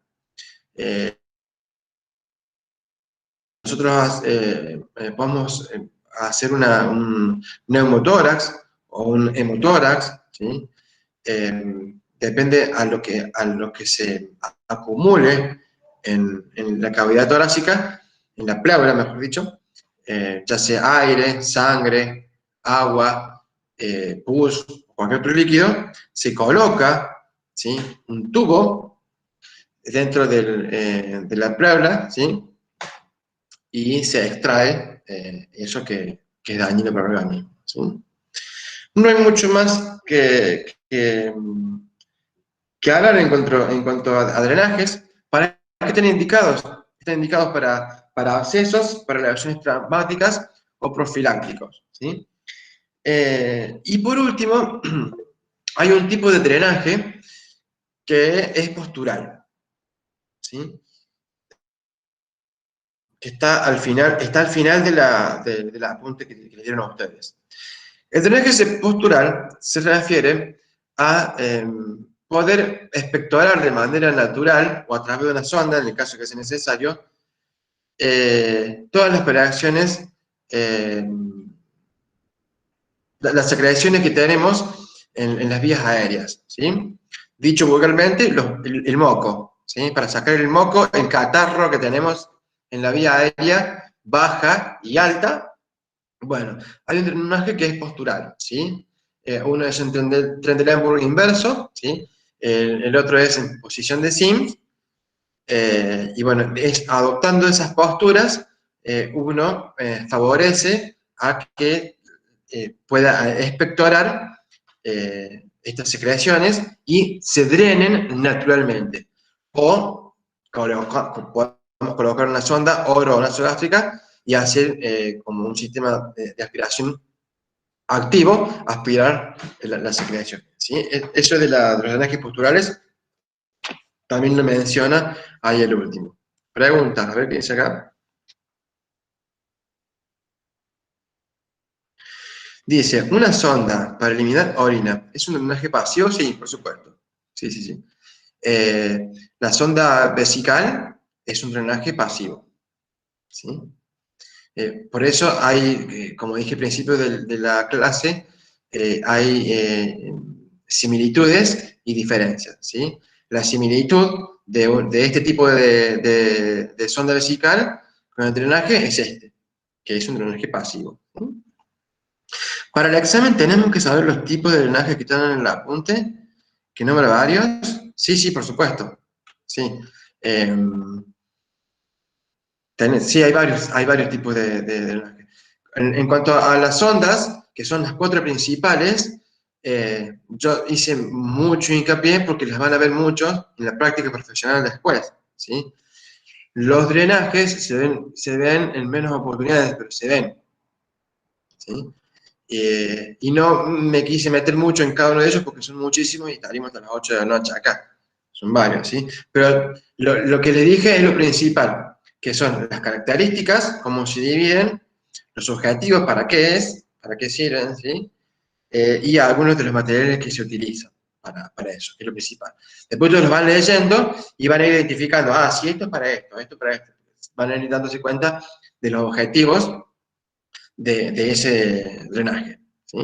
A: Nosotros podemos hacer un neumotórax o un hemotórax, ¿sí? Depende a lo que se acumule en la cavidad torácica, en la pleura, mejor dicho, ya sea aire, sangre, agua, pus, cualquier otro líquido, se coloca, ¿sí? Un tubo dentro de la pleura, ¿sí? Y se extrae eso que es dañino para el organismo, ¿sí? No hay mucho más que hablar en cuanto a drenajes. ¿Para qué están indicados? Están indicados para abscesos, para lesiones traumáticas o profilácticos, ¿sí? Y por último, hay un tipo de drenaje que es postural, ¿sí? Que está al final de la apunte que le dieron a ustedes. El drenaje postural se refiere a poder expectorar de manera natural o a través de una sonda, en el caso que sea necesario, todas las operaciones, las secreciones que tenemos en las vías aéreas, ¿sí? Dicho vulgarmente, el moco, ¿sí? Para sacar el moco, el catarro que tenemos en la vía aérea baja y alta. Bueno, hay un drenaje que es postural, ¿sí? Uno es en Trendelenburg inverso, ¿sí? El otro es en posición de Sims, y bueno, adoptando esas posturas, uno favorece a que pueda expectorar estas secreciones y se drenen naturalmente. O podemos colocar una sonda oro o nasogástrica y hacer como un sistema de aspiración activo aspirar la secreción. ¿Sí? Eso de los drenajes posturales también lo menciona ahí el último. Preguntas, a ver qué dice acá. Dice, ¿una sonda para eliminar orina es un drenaje pasivo? Sí, por supuesto. Sí, sí, sí. La sonda vesical es un drenaje pasivo. ¿Sí? Por eso hay, como dije al principio de la clase, hay similitudes y diferencias. ¿Sí? La similitud de este tipo de sonda vesical con el drenaje es este, que es un drenaje pasivo. ¿Sí? Para el examen tenemos que saber los tipos de drenaje que están en el apunte, que nombra varios. Sí, sí, por supuesto. Sí. Eh, sí, hay varios tipos de drenaje. En cuanto a las ondas, que son las 4 principales, yo hice mucho hincapié porque las van a ver muchos en la práctica profesional después. ¿Sí? Los drenajes se ven en menos oportunidades, pero se ven. ¿Sí? Y no me quise meter mucho en cada uno de ellos porque son muchísimos y estaríamos hasta las 8 de la noche acá. Son varios, ¿sí? Pero lo que les dije es lo principal, que son las características, cómo se dividen, los objetivos, para qué sirven, ¿sí? Y algunos de los materiales que se utilizan para eso, que es lo principal. Después ustedes los van leyendo y van a ir identificando, ah, sí, esto es para esto. Van a ir dándose cuenta de los objetivos de ese drenaje. ¿Sí?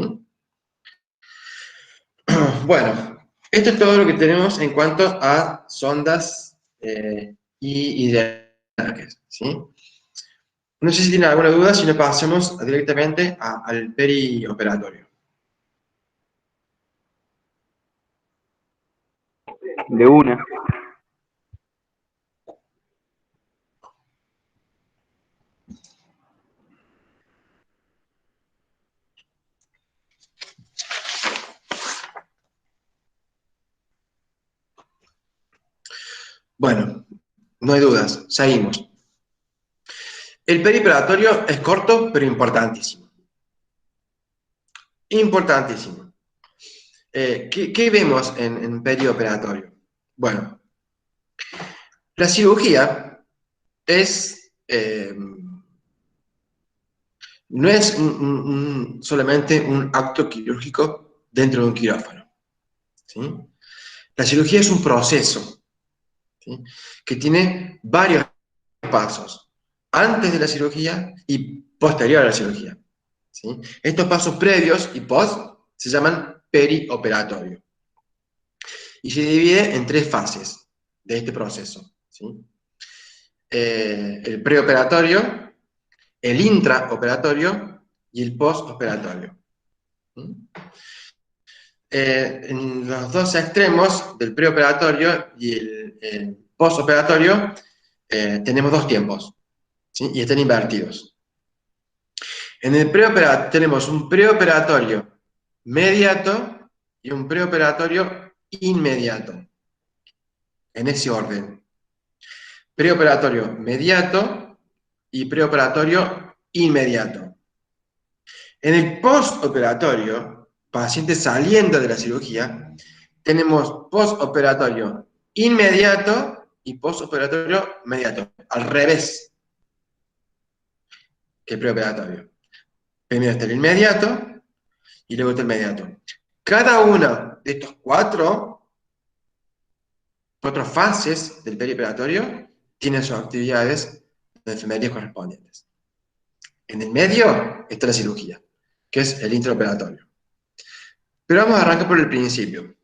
A: Bueno, esto es todo lo que tenemos en cuanto a sondas y drenajes. ¿Sí? No sé si tienen alguna duda, si no pasemos directamente al perioperatorio.
B: De una.
A: Bueno, no hay dudas, seguimos. El perioperatorio es corto, pero importantísimo. Importantísimo. ¿Qué vemos en perioperatorio? Bueno, la cirugía es, no es solamente un acto quirúrgico dentro de un quirófano. ¿Sí? La cirugía es un proceso, ¿sí? Que tiene varios pasos, antes de la cirugía y posterior a la cirugía. ¿Sí? Estos pasos previos y post se llaman perioperatorio. Y se divide en 3 fases de este proceso. ¿Sí? El preoperatorio, el intraoperatorio y el postoperatorio. ¿Sí? En los dos extremos del preoperatorio y el postoperatorio tenemos 2 tiempos, ¿sí? Y están invertidos. En el preoperatorio tenemos un preoperatorio mediato y un preoperatorio inmediato, en ese orden. Preoperatorio mediato y preoperatorio inmediato. En el postoperatorio, paciente saliendo de la cirugía, tenemos postoperatorio inmediato y postoperatorio mediato, al revés que el preoperatorio. Primero está el inmediato y luego está el inmediato. Cada una de estos cuatro fases del perioperatorio tiene sus actividades de enfermería correspondientes. En el medio está la cirugía, que es el intraoperatorio. Pero vamos a arrancar por el principio.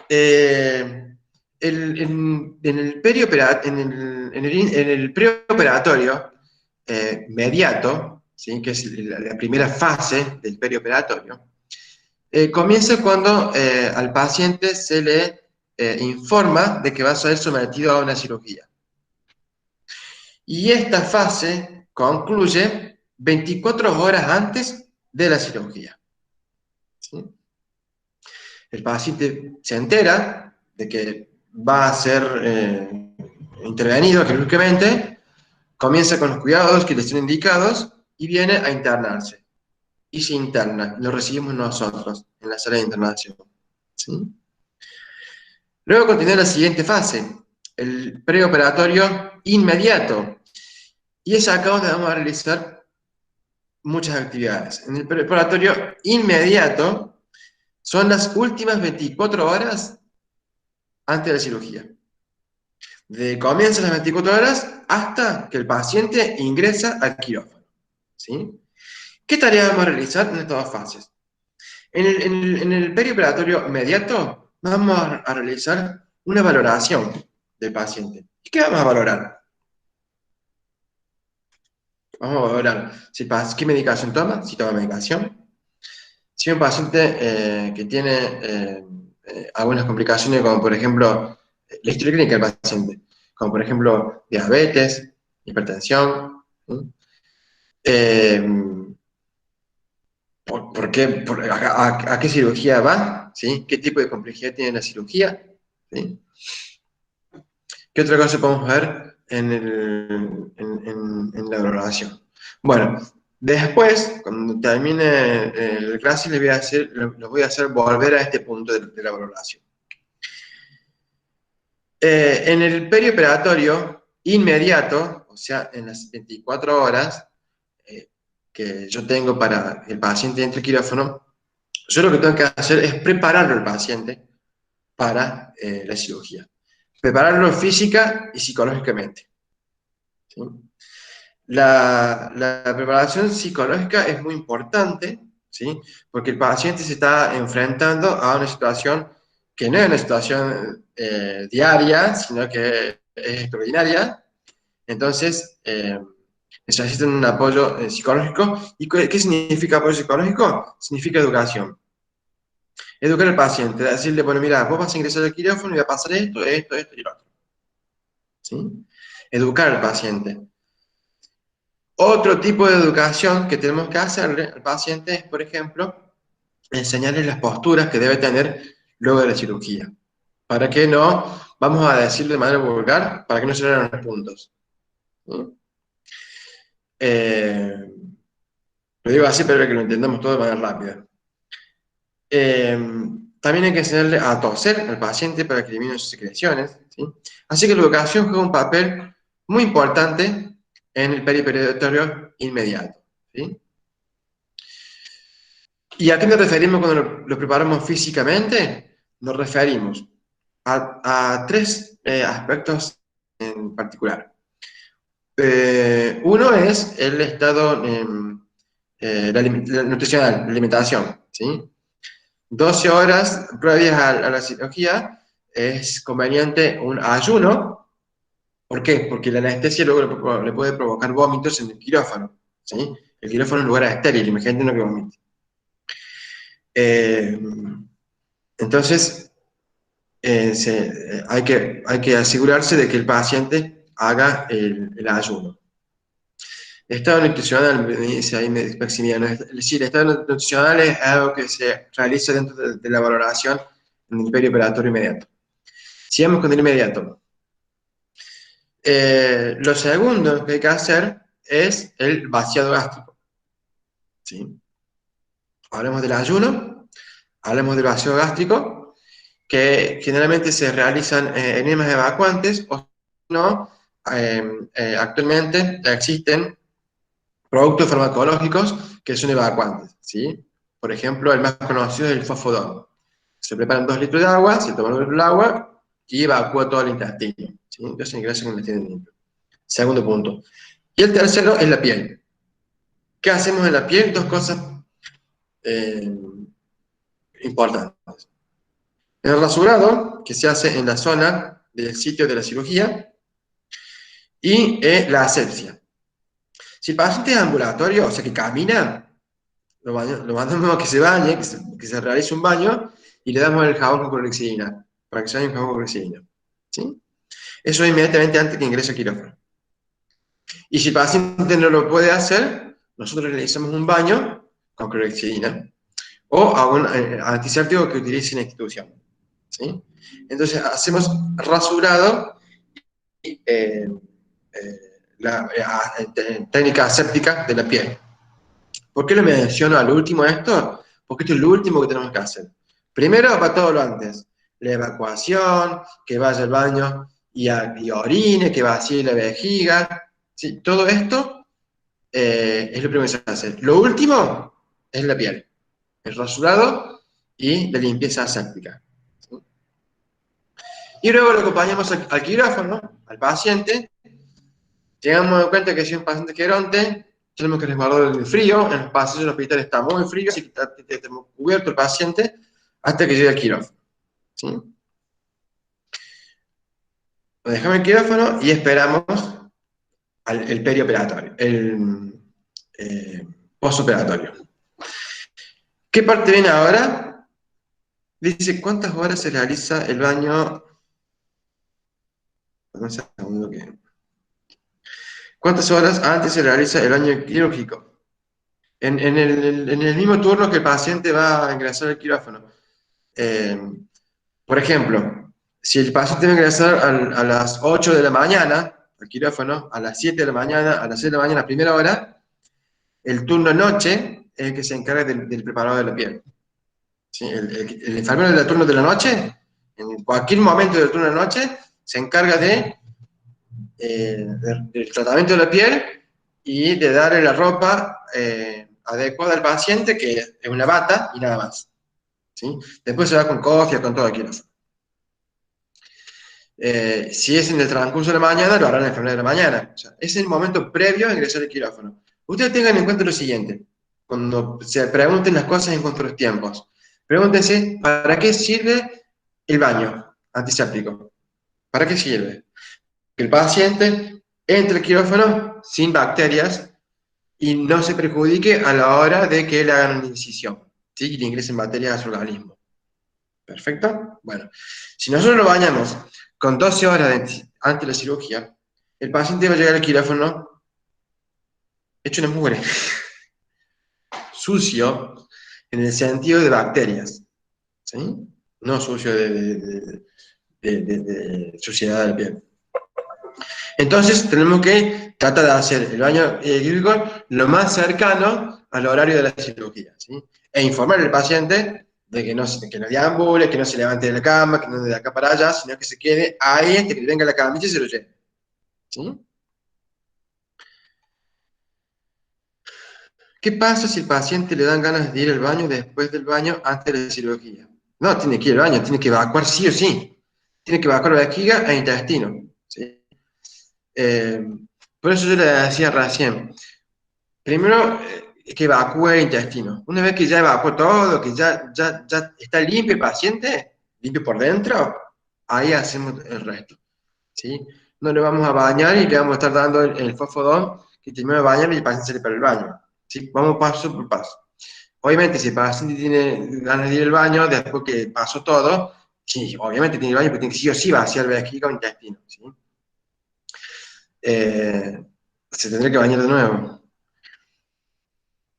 A: En el preoperatorio mediato, ¿sí? Que es la primera fase del perioperatorio, comienza cuando al paciente se le informa de que va a ser sometido a una cirugía. Y esta fase concluye 24 horas antes de la cirugía. ¿Sí? El paciente se entera de que va a ser intervenido quirúrgicamente, comienza con los cuidados que le son indicados y viene a internarse. y interna, lo recibimos nosotros en la sala de internación. ¿Sí? Luego continúa la siguiente fase, el preoperatorio inmediato. Y es acá donde vamos a realizar muchas actividades. En el preoperatorio inmediato son las últimas 24 horas antes de la cirugía. Comienzan las 24 horas hasta que el paciente ingresa al quirófano. ¿Sí? ¿Qué tareas vamos a realizar en estas dos fases? En el perioperatorio inmediato vamos a realizar una valoración del paciente. ¿Y qué vamos a valorar? Vamos a valorar qué medicación toma, si toma medicación. Si es un paciente que tiene algunas complicaciones, como por ejemplo la historia clínica del paciente, como por ejemplo diabetes, hipertensión. ¿Sí? Eh, ¿Por qué? ¿A qué cirugía va? ¿Sí? ¿Qué tipo de complejidad tiene la cirugía? ¿Sí? ¿Qué otra cosa podemos ver en la valoración? Bueno, después, cuando termine la clase, les voy a hacer volver a este punto de la valoración. En el perioperatorio inmediato, o sea, en las 24 horas que yo tengo para el paciente dentro del quirófano, yo lo que tengo que hacer es prepararlo al paciente para la cirugía. Prepararlo física y psicológicamente. ¿Sí? La preparación psicológica es muy importante, ¿sí? Porque el paciente se está enfrentando a una situación que no es una situación diaria, sino que es extraordinaria. Entonces, necesitan un apoyo psicológico. ¿Y qué significa apoyo psicológico? Significa educación. Educar al paciente, decirle, bueno, mira, vos vas a ingresar al quirófano y va a pasar esto y lo otro. ¿Sí? Educar al paciente. Otro tipo de educación que tenemos que hacerle al paciente es, por ejemplo, enseñarle las posturas que debe tener luego de la cirugía. Para que no, vamos a decirlo de manera vulgar, para que no se vean los puntos. ¿Sí? Eh, lo digo así, pero que lo entendamos todo de manera rápida. Eh, También hay que enseñarle a toser al paciente para que elimine sus secreciones. ¿Sí? Así que la educación juega un papel muy importante en el periperitorio inmediato. ¿Sí? ¿Y a qué nos referimos cuando lo preparamos físicamente? Nos referimos a tres aspectos en particular. Uno es el estado nutricional, la alimentación. ¿Sí? 12 horas previas a la cirugía es conveniente un ayuno. ¿Por qué? Porque la anestesia luego le puede provocar vómitos en el quirófano. ¿Sí? El quirófano es un lugar estéril, imagínate uno que vomite. Eh, entonces, hay que asegurarse de que el paciente haga el ayuno. Estado nutricional, me dice ahí Maximiliano. Es decir, el estado nutricional es algo que se realiza dentro de la valoración en el perioperatorio inmediato. Sigamos con el inmediato. Lo segundo que hay que hacer es el vaciado gástrico. ¿Sí? Hablemos del ayuno, hablemos del vaciado gástrico, que generalmente se realizan enemas evacuantes o no, actualmente existen productos farmacológicos que son evacuantes, ¿sí? Por ejemplo, el más conocido es el fosfodón. Se preparan 2 litros de agua, se toman 2 litros de agua y evacúa todo el intestino, ¿sí? Entonces ingresa con el intestino limpio. Segundo punto. Y el tercero es la piel. ¿Qué hacemos en la piel? Dos cosas eh, importantes. El rasurado, que se hace en la zona del sitio de la cirugía, y la asepsia. Si el paciente es ambulatorio, o sea que camina, lo mandamos a que se bañe, que se realice un baño, y le damos el jabón con clorexidina, para que se bañe con jabón con clorexidina. ¿Sí? Eso es inmediatamente antes que ingrese al quirófano. Y si el paciente no lo puede hacer, nosotros le realizamos un baño con clorexidina o a un antiséptico que utilice en la institución. ¿Sí? Entonces hacemos rasurado y la técnica aséptica de la piel. ¿Por qué lo menciono al último esto? Porque esto es lo último que tenemos que hacer. Primero va todo lo antes. La evacuación, que vaya al baño y orine, que vacíe la vejiga. ¿Sí? Todo esto es lo primero que se hace. Lo último es la piel, el rasurado y la limpieza séptica. ¿Sí? Y luego lo acompañamos al quirófano, al paciente. Llegamos a cuenta que si es un paciente geronte, tenemos que resguardarlo del frío. En los pasillos del hospital está muy frío, así que tenemos cubierto el paciente hasta que llegue al quirófano. ¿Sí? Lo dejamos en el quirófano y esperamos el perioperatorio, el postoperatorio. ¿Qué parte viene ahora? Dice cuántas horas se realiza el baño. Un segundo que. ¿Cuántas horas antes se realiza el baño quirúrgico? En el mismo turno que el paciente va a ingresar al quirófano. Eh, por ejemplo, si el paciente va a ingresar a las 8 de la mañana al quirófano, a las 7 de la mañana, a las 6 de la mañana, a primera hora, el turno noche es el que se encarga del preparado de la piel. ¿Sí? El enfermero del turno de la noche, en cualquier momento del turno de la noche, se encarga del tratamiento de la piel y de darle la ropa adecuada al paciente, que es una bata y nada más. ¿Sí? Después se va con cofia, con todo el quirófano. Si es en el transcurso de la mañana, lo hará la enfermera de la mañana. O sea, es el momento previo a ingresar al quirófano. Ustedes tengan en cuenta lo siguiente, cuando se pregunten las cosas en cuanto a los tiempos, pregúntense, ¿para qué sirve el baño antiséptico? ¿Para qué sirve? Que el paciente entre al quirófano sin bacterias y no se perjudique a la hora de que le hagan una incisión, ¿sí? Y le ingresen bacterias a su organismo. ¿Perfecto? Bueno, si nosotros lo bañamos con 12 horas antes de la cirugía, el paciente va a llegar al quirófano hecho una mugre, sucio en el sentido de bacterias, ¿sí? No sucio de suciedad de la piel. Entonces tenemos que tratar de hacer el baño quirúrgico lo más cercano al horario de la cirugía, ¿sí? E informar al paciente de que no deambule, que no se levante de la cama, que no de acá para allá, sino que se quede ahí hasta que venga la camilla y se lo lleve. ¿Sí? ¿Qué pasa si el paciente le dan ganas de ir al baño después del baño antes de la cirugía? No, tiene que ir al baño, tiene que evacuar sí o sí. Tiene que evacuar vejiga e intestino. ¿Sí? Eh, por eso yo le decía recién, primero que evacúe el intestino. Una vez que ya evacuó todo, que ya está limpio el paciente, limpio por dentro, ahí hacemos el resto. ¿Sí? No le vamos a bañar y le vamos a estar dando el fosfodón que termina de bañar y el paciente sale para el baño. ¿Sí? Vamos paso por paso. Obviamente, si el paciente tiene ganas de ir al baño, después que pasó todo, sí, obviamente tiene el baño, pero tiene que sí o sí vaciar vejiga o intestino. ¿Sí? Se tendrá que bañar de nuevo.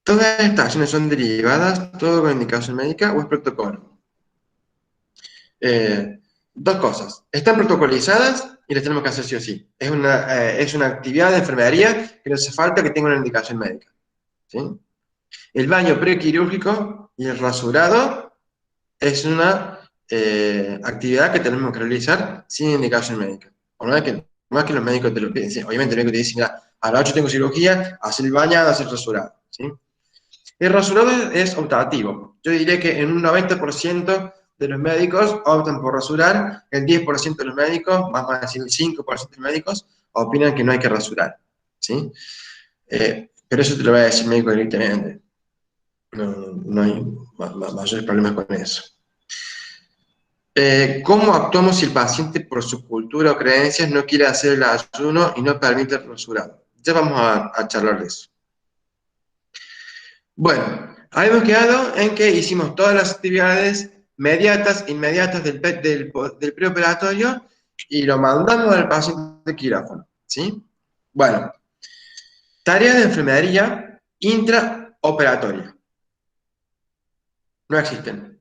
A: Todas estas acciones son derivadas, todo con indicación médica o es protocolo. Dos cosas. Están protocolizadas y las tenemos que hacer sí o sí. Es una actividad de enfermería que no hace falta que tenga una indicación médica. ¿Sí? El baño prequirúrgico y el rasurado es una actividad que tenemos que realizar sin indicación médica. Por más que los médicos te lo piden. ¿Sí? Obviamente el médico te dice, mira, a las 8 tengo cirugía, hacer el bañado, hacer el rasurado. ¿Sí? El rasurado es optativo. Yo diría que en un 90% de los médicos optan por rasurar, el 10% de los médicos, más a decir el 5% de los médicos, opinan que no hay que rasurar. ¿Sí? Pero eso te lo va a decir el médico directamente. No hay mayores problemas con eso. ¿Cómo actuamos si el paciente, por su cultura o creencias, no quiere hacer el ayuno y no permite el rasurado? Ya vamos a charlar de eso. Bueno, habíamos quedado en que hicimos todas las actividades inmediatas del preoperatorio y lo mandamos al paciente de quirófano, ¿sí? Bueno, tareas de enfermería intraoperatoria. No existen.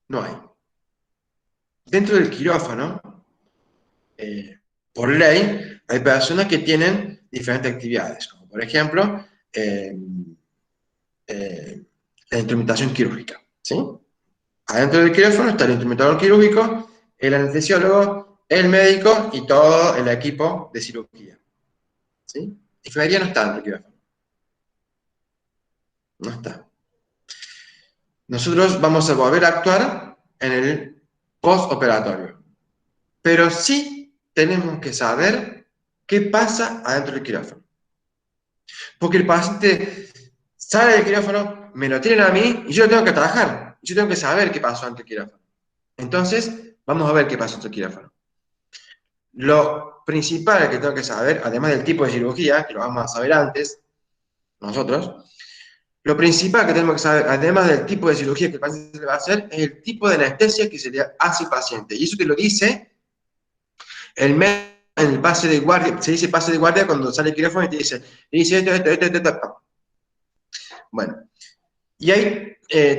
A: No hay. Dentro del quirófano, por ley, hay personas que tienen diferentes actividades, como por ejemplo, la instrumentación quirúrgica, ¿sí? Adentro del quirófano está el instrumentador quirúrgico, el anestesiólogo, el médico y todo el equipo de cirugía, ¿sí? Enfermería no está dentro del quirófano, no está. Nosotros vamos a volver a actuar en el postoperatorio, pero sí tenemos que saber qué pasa adentro del quirófano. Porque el paciente sale del quirófano, me lo tienen a mí y yo lo tengo que trabajar. Yo tengo que saber qué pasó antes del quirófano. Entonces, vamos a ver qué pasó antes del quirófano. Lo principal que tengo que saber, además del tipo de cirugía, que lo vamos a saber antes, nosotros, lo principal que tenemos que saber, además del tipo de cirugía que el paciente le va a hacer, es el tipo de anestesia que se le hace al paciente. Y eso te lo dice el médico en el pase de guardia. Se dice pase de guardia cuando sale el quirófano y te dice esto. Bueno, y hay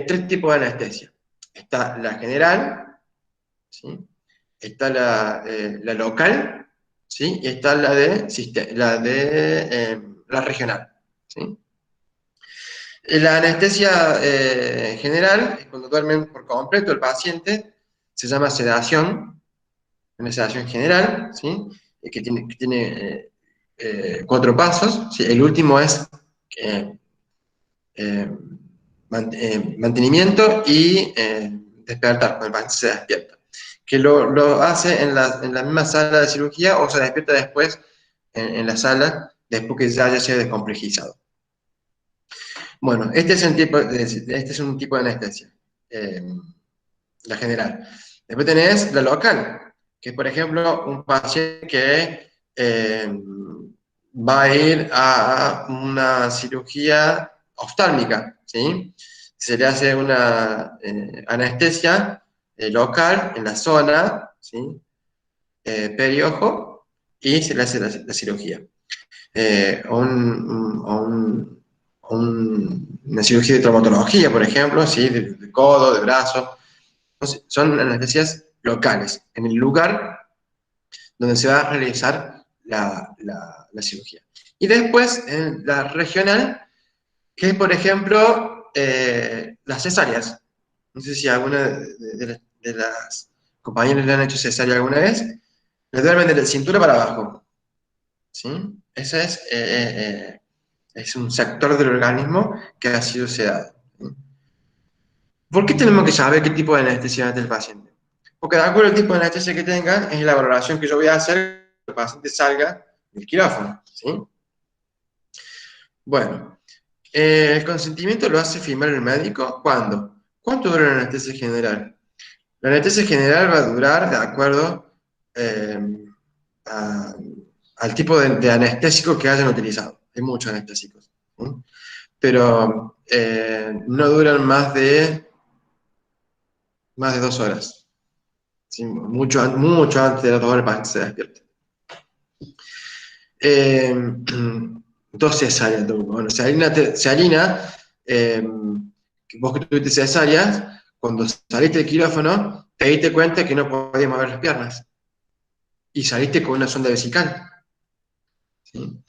A: tres tipos de anestesia. Está la general, ¿sí? Está la local, ¿sí? Y está la regional, ¿sí? La anestesia general es cuando duermen por completo el paciente, se llama sedación, una sedación general, ¿sí? Que tiene 4 pasos, ¿sí? El último es eh, eh, mantenimiento y despertar, cuando el paciente se despierta. Que lo hace en la misma sala de cirugía o se despierta después en la sala, después que ya haya sido descomplejizado. Bueno, este es un tipo de anestesia, la general. Después tenés la local, que es, por ejemplo, un paciente que va a ir a una cirugía oftálmica, ¿sí? Se le hace una anestesia local en la zona, ¿sí? Periojo, y se le hace la cirugía. Una cirugía de traumatología, por ejemplo, ¿sí? De codo, de brazo. Entonces, son anestesias locales, en el lugar donde se va a realizar la cirugía. Y después, en la regional, que es, por ejemplo, las cesáreas. No sé si alguna de las compañeras le han hecho cesárea alguna vez. Le duermen de la cintura para abajo, ¿sí? Ese es un sector del organismo que ha sido sedado, ¿sí? ¿Por qué tenemos que saber qué tipo de anestesia va a tener el paciente? Porque de acuerdo al tipo de anestesia que tenga, es la valoración que yo voy a hacer que el paciente salga del quirófano, ¿sí? Bueno, el consentimiento lo hace firmar el médico, ¿cuándo? ¿Cuánto dura la anestesia general? La anestesia general va a durar de acuerdo eh, a- al tipo de anestésico que hayan utilizado. Hay muchos anestésicos, ¿sí? Pero no duran más de 2 horas. ¿Sí? Mucho antes de las 2 horas el paciente se despierta. Eh, 2 cesáreas tuvo. Bueno, Cialina, vos que tuviste cesáreas, cuando saliste del quirófano, te diste cuenta que no podías mover las piernas. Y saliste con una sonda vesical, ¿sí?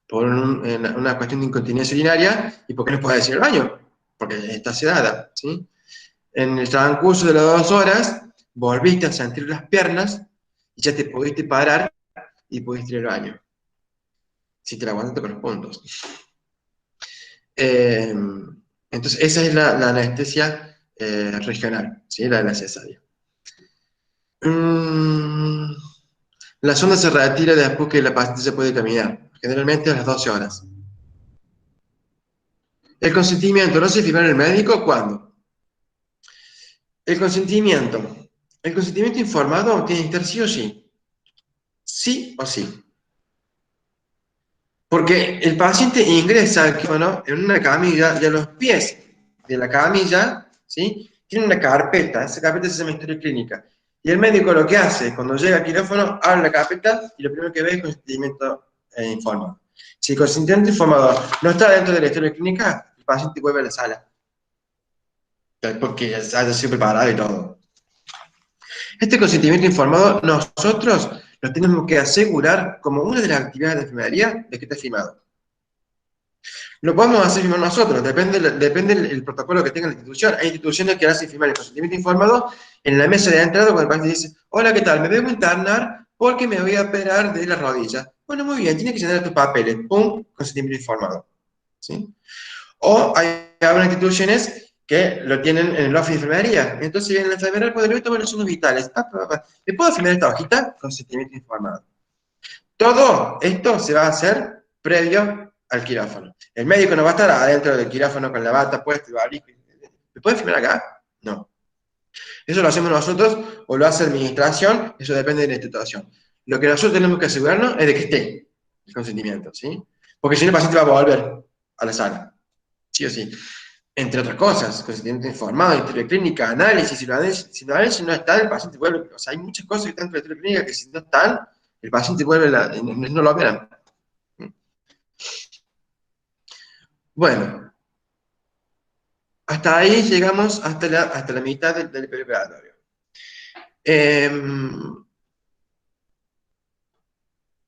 A: Por una cuestión de incontinencia urinaria y porque no podés ir al baño, porque está sedada, ¿sí? En el transcurso de las 2 horas, volviste a sentir las piernas y ya te pudiste parar y pudiste ir al baño. Si te la aguantaste con los puntos. Eh, entonces, esa es la anestesia regional, ¿sí? La de la cesárea. Mm, la sonda se retira después que la paciente se puede caminar, generalmente a las 12 horas. El consentimiento no se firma en el médico, ¿cuándo? El consentimiento. El consentimiento informado tiene que estar sí o sí. Sí o sí. Porque el paciente ingresa al quirófano en una camilla y a los pies de la camilla, ¿sí? Tiene una carpeta, esa carpeta se llama historia clínica. Y el médico lo que hace cuando llega al quirófano, abre la carpeta y lo primero que ve es consentimiento informado. Si el consentimiento informado no está dentro de la historia clínica, el paciente vuelve a la sala. Porque haya sido preparado y todo. Este consentimiento informado nosotros lo tenemos que asegurar como una de las actividades de enfermería de que está firmado. Lo podemos hacer firmar nosotros, depende el protocolo que tenga la institución. Hay instituciones que hacen firmar el consentimiento informado en la mesa de entrada cuando el paciente dice, hola, ¿qué tal? Me debo internar porque me voy a operar de la rodilla. Bueno, muy bien, tiene que llenar tus papeles. Pum, consentimiento informado. ¿Sí? O hay algunas instituciones que lo tienen en el office de enfermería. Entonces viene la enfermera, puede tomar los signos vitales. ¿Me puedo firmar esta hojita? Consentimiento informado. Todo esto se va a hacer previo al quirófano. El médico no va a estar adentro del quirófano con la bata puesta y barbijo. ¿Me pueden firmar acá? No. Eso lo hacemos nosotros o lo hace la administración, eso depende de la institución. Lo que nosotros tenemos que asegurarnos es de que esté el consentimiento, ¿sí? Porque si no, el paciente va a volver a la sala, sí o sí. Entre otras cosas, consentimiento informado, historia clínica, análisis, si los análisis no están, el paciente vuelve. O sea, hay muchas cosas que están dentro de la historia clínica que si no están, el paciente vuelve, no lo operan. Bueno, hasta ahí llegamos hasta la mitad del preoperatorio.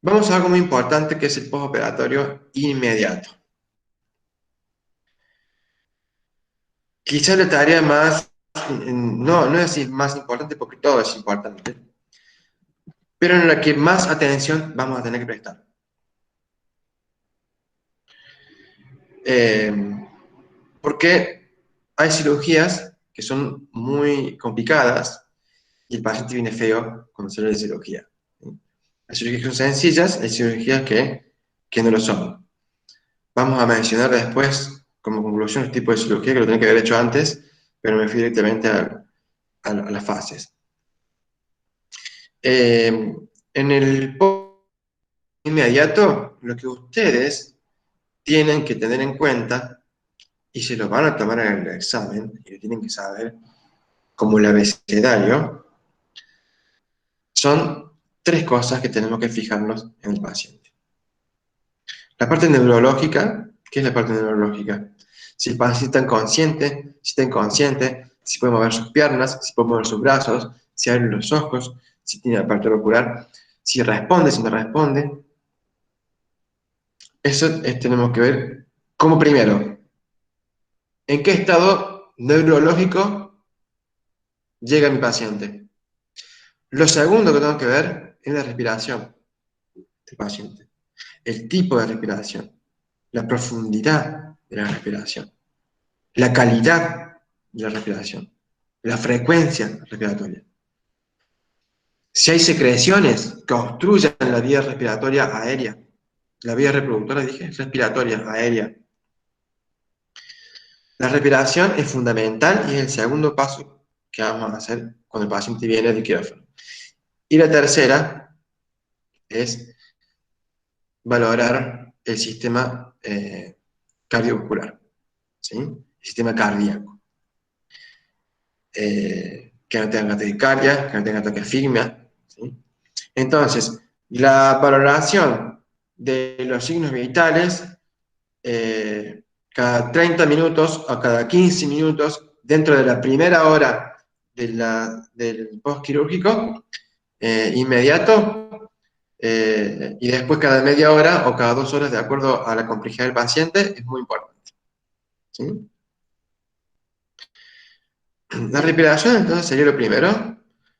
A: Vamos a algo muy importante que es el postoperatorio inmediato. Quizá la tarea más, no es así más importante porque todo es importante, pero en la que más atención vamos a tener que prestar. Porque hay cirugías que son muy complicadas y el paciente viene feo cuando se de cirugía. Hay cirugías que son sencillas, hay cirugías que no lo son. Vamos a mencionar después, como conclusión, el tipo de cirugía que lo tenía que haber hecho antes, pero me fui directamente a las fases. En el inmediato, lo que ustedes tienen que tener en cuenta, y se lo van a tomar en el examen, y lo tienen que saber como el abecedario, son tres cosas que tenemos que fijarnos en el paciente. La parte neurológica, ¿qué es la parte neurológica? Si el paciente está consciente, si está inconsciente, si puede mover sus piernas, si puede mover sus brazos, si abre los ojos, si tiene apertura ocular, si responde, si no responde. Eso tenemos que ver como primero, ¿en qué estado neurológico llega mi paciente? Lo segundo que tengo que ver es la respiración del paciente, el tipo de respiración, la profundidad de la respiración, la calidad de la respiración, la frecuencia respiratoria. Si hay secreciones que obstruyan la vía respiratoria aérea, la vía reproductora, dije, respiratoria aérea. La respiración es fundamental y es el segundo paso que vamos a hacer cuando el paciente viene de quirófano. Y la tercera es valorar el sistema cardiovascular, ¿sí? El sistema cardíaco. Que no tenga taquicardia, que no tenga taquifigmia, ¿sí? Entonces, la valoración de los signos vitales cada 30 minutos o cada 15 minutos dentro de la primera hora del postquirúrgico inmediato y después cada media hora o cada 2 horas de acuerdo a la complejidad del paciente es muy importante, ¿sí? La respiración entonces sería lo primero,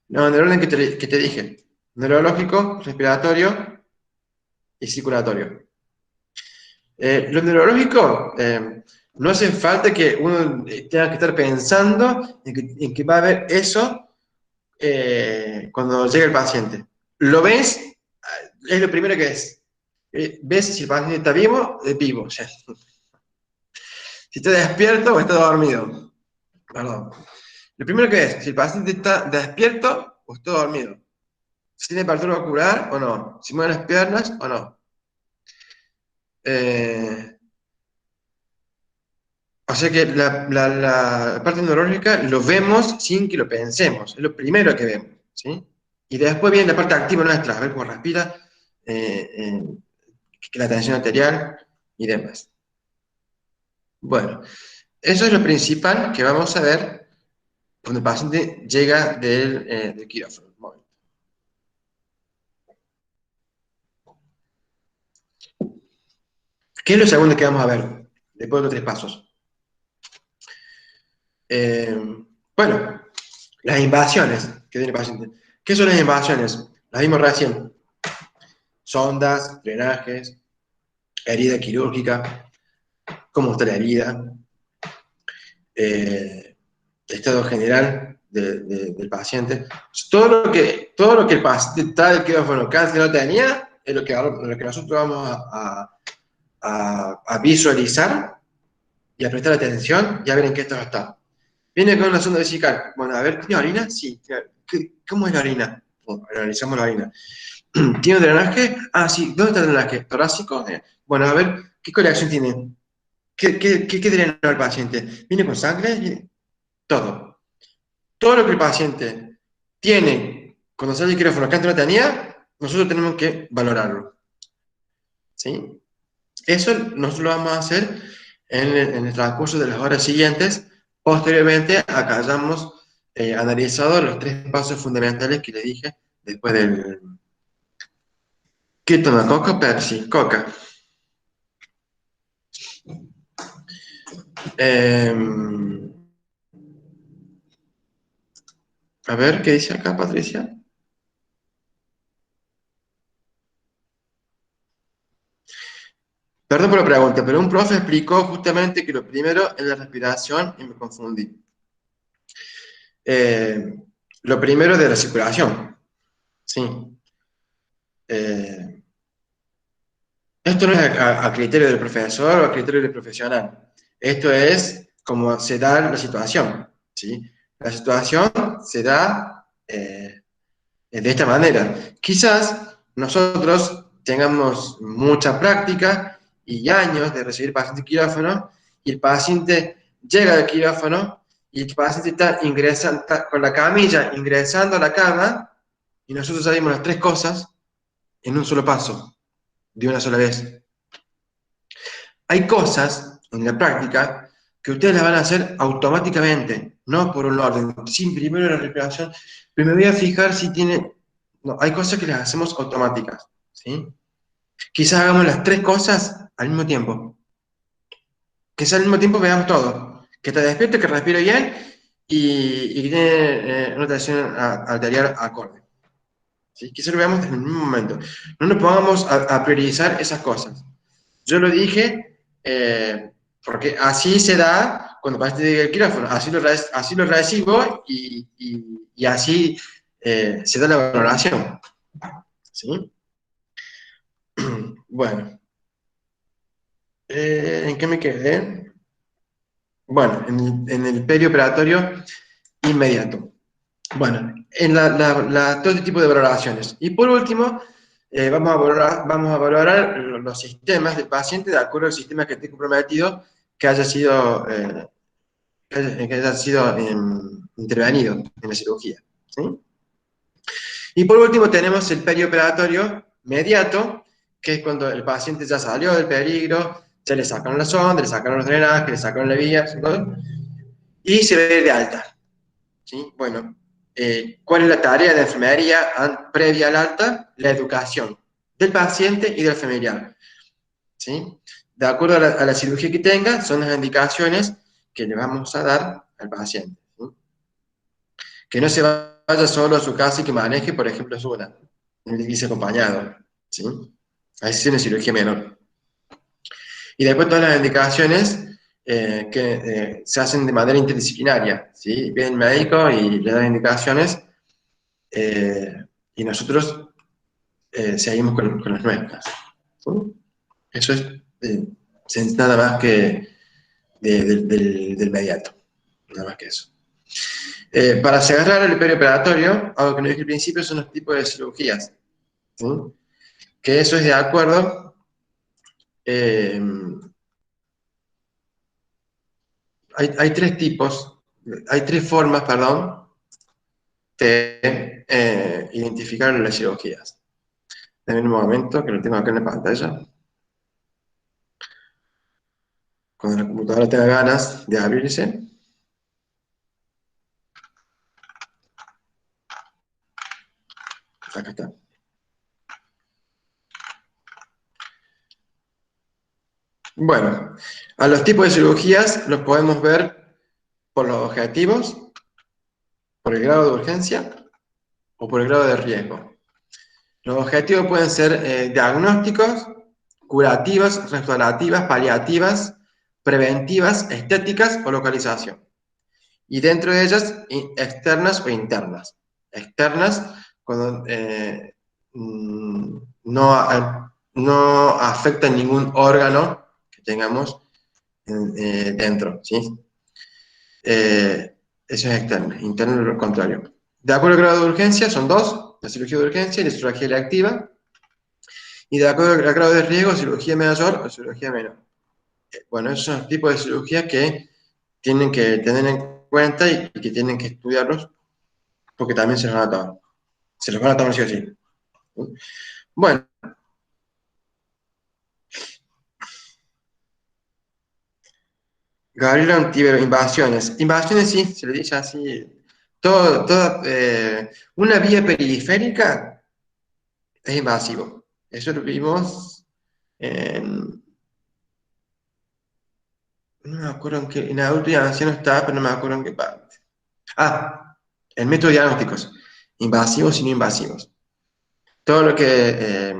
A: no, en el orden que te dije, neurológico, respiratorio y circulatorio. Lo neurológico, no hace falta que uno tenga que estar pensando en que va a haber eso cuando llega el paciente. Lo ves, es lo primero que es. Ves si el paciente está vivo, es vivo. O sea, si está despierto o está dormido. Perdón. Lo primero que es, si el paciente está despierto o está dormido. Si tiene apertura ocular o no. Si mueve las piernas o no. Eh, O sea que la parte neurológica lo vemos sin que lo pensemos, es lo primero que vemos, ¿sí? Y después viene la parte activa nuestra, a ver cómo respira, que la tensión arterial y demás. Bueno, eso es lo principal que vamos a ver cuando el paciente llega del quirófano. ¿Qué es lo segundo que vamos a ver? Después de los 3 pasos. Bueno, las invasiones que tiene el paciente. ¿Qué son las invasiones? Las vimos recién. Sondas, drenajes, herida quirúrgica, cómo está la herida, estado general del paciente. Todo lo que el paciente tal del quirófano que antes no tenía, es lo que nosotros vamos a visualizar y a prestar atención y a ver en qué estado está. Viene con una sonda vesical. Bueno, a ver, ¿tiene orina? Sí. ¿Cómo es la orina? Bueno, analizamos la orina. ¿Tiene un drenaje? Ah, sí. ¿Dónde está el drenaje? ¿Torácico? Bueno, a ver, ¿qué colección tiene? ¿Qué drenó el paciente? ¿Viene con sangre? Todo. Todo lo que el paciente tiene cuando sale el quirófano que antes no tenía, nosotros tenemos que valorarlo. ¿Sí? Eso nosotros lo vamos a hacer en el transcurso de las horas siguientes, posteriormente a que hayamos analizado los 3 pasos fundamentales que le dije después del... ¿Qué toma? ¿Coca o Pepsi? Coca. Eh, a ver, ¿qué dice acá, Patricia? Perdón por la pregunta, pero un profe explicó justamente que lo primero es la respiración y me confundí. Eh, lo primero de la circulación, sí. Eh, esto no es a criterio del profesor o a criterio del profesional. Esto es como se da la situación, ¿sí? La situación se da de esta manera. Quizás nosotros tengamos mucha práctica y años de recibir pacientes quirófano y el paciente llega al quirófano y el paciente está ingresando, está con la camilla ingresando a la cama y nosotros sabemos las 3 cosas en un solo paso, de una sola vez. Hay cosas en la práctica que ustedes las van a hacer automáticamente, no por un orden. Sí, primero la respiración, pero me voy a fijar si tiene... No, hay cosas que las hacemos automáticas, ¿sí? Quizás hagamos las 3 cosas al mismo tiempo. Quizás al mismo tiempo veamos todo. Que te despierte, que respire bien y que tiene una tensión arterial acorde. ¿Sí? Quizás lo veamos en el mismo momento. No nos pongamos a priorizar esas cosas. Yo lo dije porque así se da cuando paciente el quirófano, así lo recibo y así se da la valoración. ¿Sí? Bueno, ¿en qué me quedé? Bueno, en el perioperatorio inmediato. Bueno, en todo este tipo de valoraciones. Y por último, vamos a valorar los sistemas del paciente de acuerdo al sistema que esté comprometido que haya sido, intervenido en la cirugía. ¿Sí? Y por último tenemos el perioperatorio mediato, que es cuando el paciente ya salió del peligro, ya le sacaron la sonda, le sacaron los drenajes, le sacaron la vía, y se ve de alta. ¿Sí? Bueno, ¿cuál es la tarea de la enfermería previa al alta? La educación del paciente y del familiar. ¿Sí? De acuerdo a la cirugía que tenga, son las indicaciones que le vamos a dar al paciente. ¿Sí? Que no se vaya solo a su casa y que maneje, por ejemplo, sola, y se acompañado. ¿Sí? Ahí es una cirugía menor. Y después todas las indicaciones que se hacen de manera interdisciplinaria. ¿Sí? Viene el médico y le da indicaciones eh, y nosotros seguimos con las nuestras. ¿Sí? Eso es nada más que del mediato, nada más que eso. Para cerrar el perioperatorio, algo que no dije al principio son los tipos de cirugías. ¿Sí? Que eso es de acuerdo. eh, hay 3 tipos, hay 3 formas, perdón, de identificar las cirugías. En un momento, que lo tengo acá en la pantalla. Cuando la computadora tenga ganas de abrirse. Acá está. Bueno, a los tipos de cirugías los podemos ver por los objetivos, por el grado de urgencia o por el grado de riesgo. Los objetivos pueden ser diagnósticos, curativas, restaurativas, paliativas, preventivas, estéticas o localización. Y dentro de ellas, externas o internas. Externas, cuando no afectan ningún órgano que tengamos dentro, ¿sí? Eso es externo, interno lo contrario. De acuerdo al grado de urgencia, son dos, la cirugía de urgencia y la cirugía electiva. Y de acuerdo al grado de riesgo, cirugía mayor o cirugía menor. Bueno, esos son los tipos de cirugía que tienen que tener en cuenta y que tienen que estudiarlos porque también se los van a tomar. Se los van a tomar sí o sí. Bueno, Gabriel Antivero, invasiones. Invasiones sí, se le dice así. Una vía periférica es invasivo. Eso lo vimos en, no me acuerdo en qué, en adulto y anciano estaba, pero no me acuerdo en qué parte. Ah, el método de diagnósticos. Invasivos y no invasivos. Todo lo que, eh,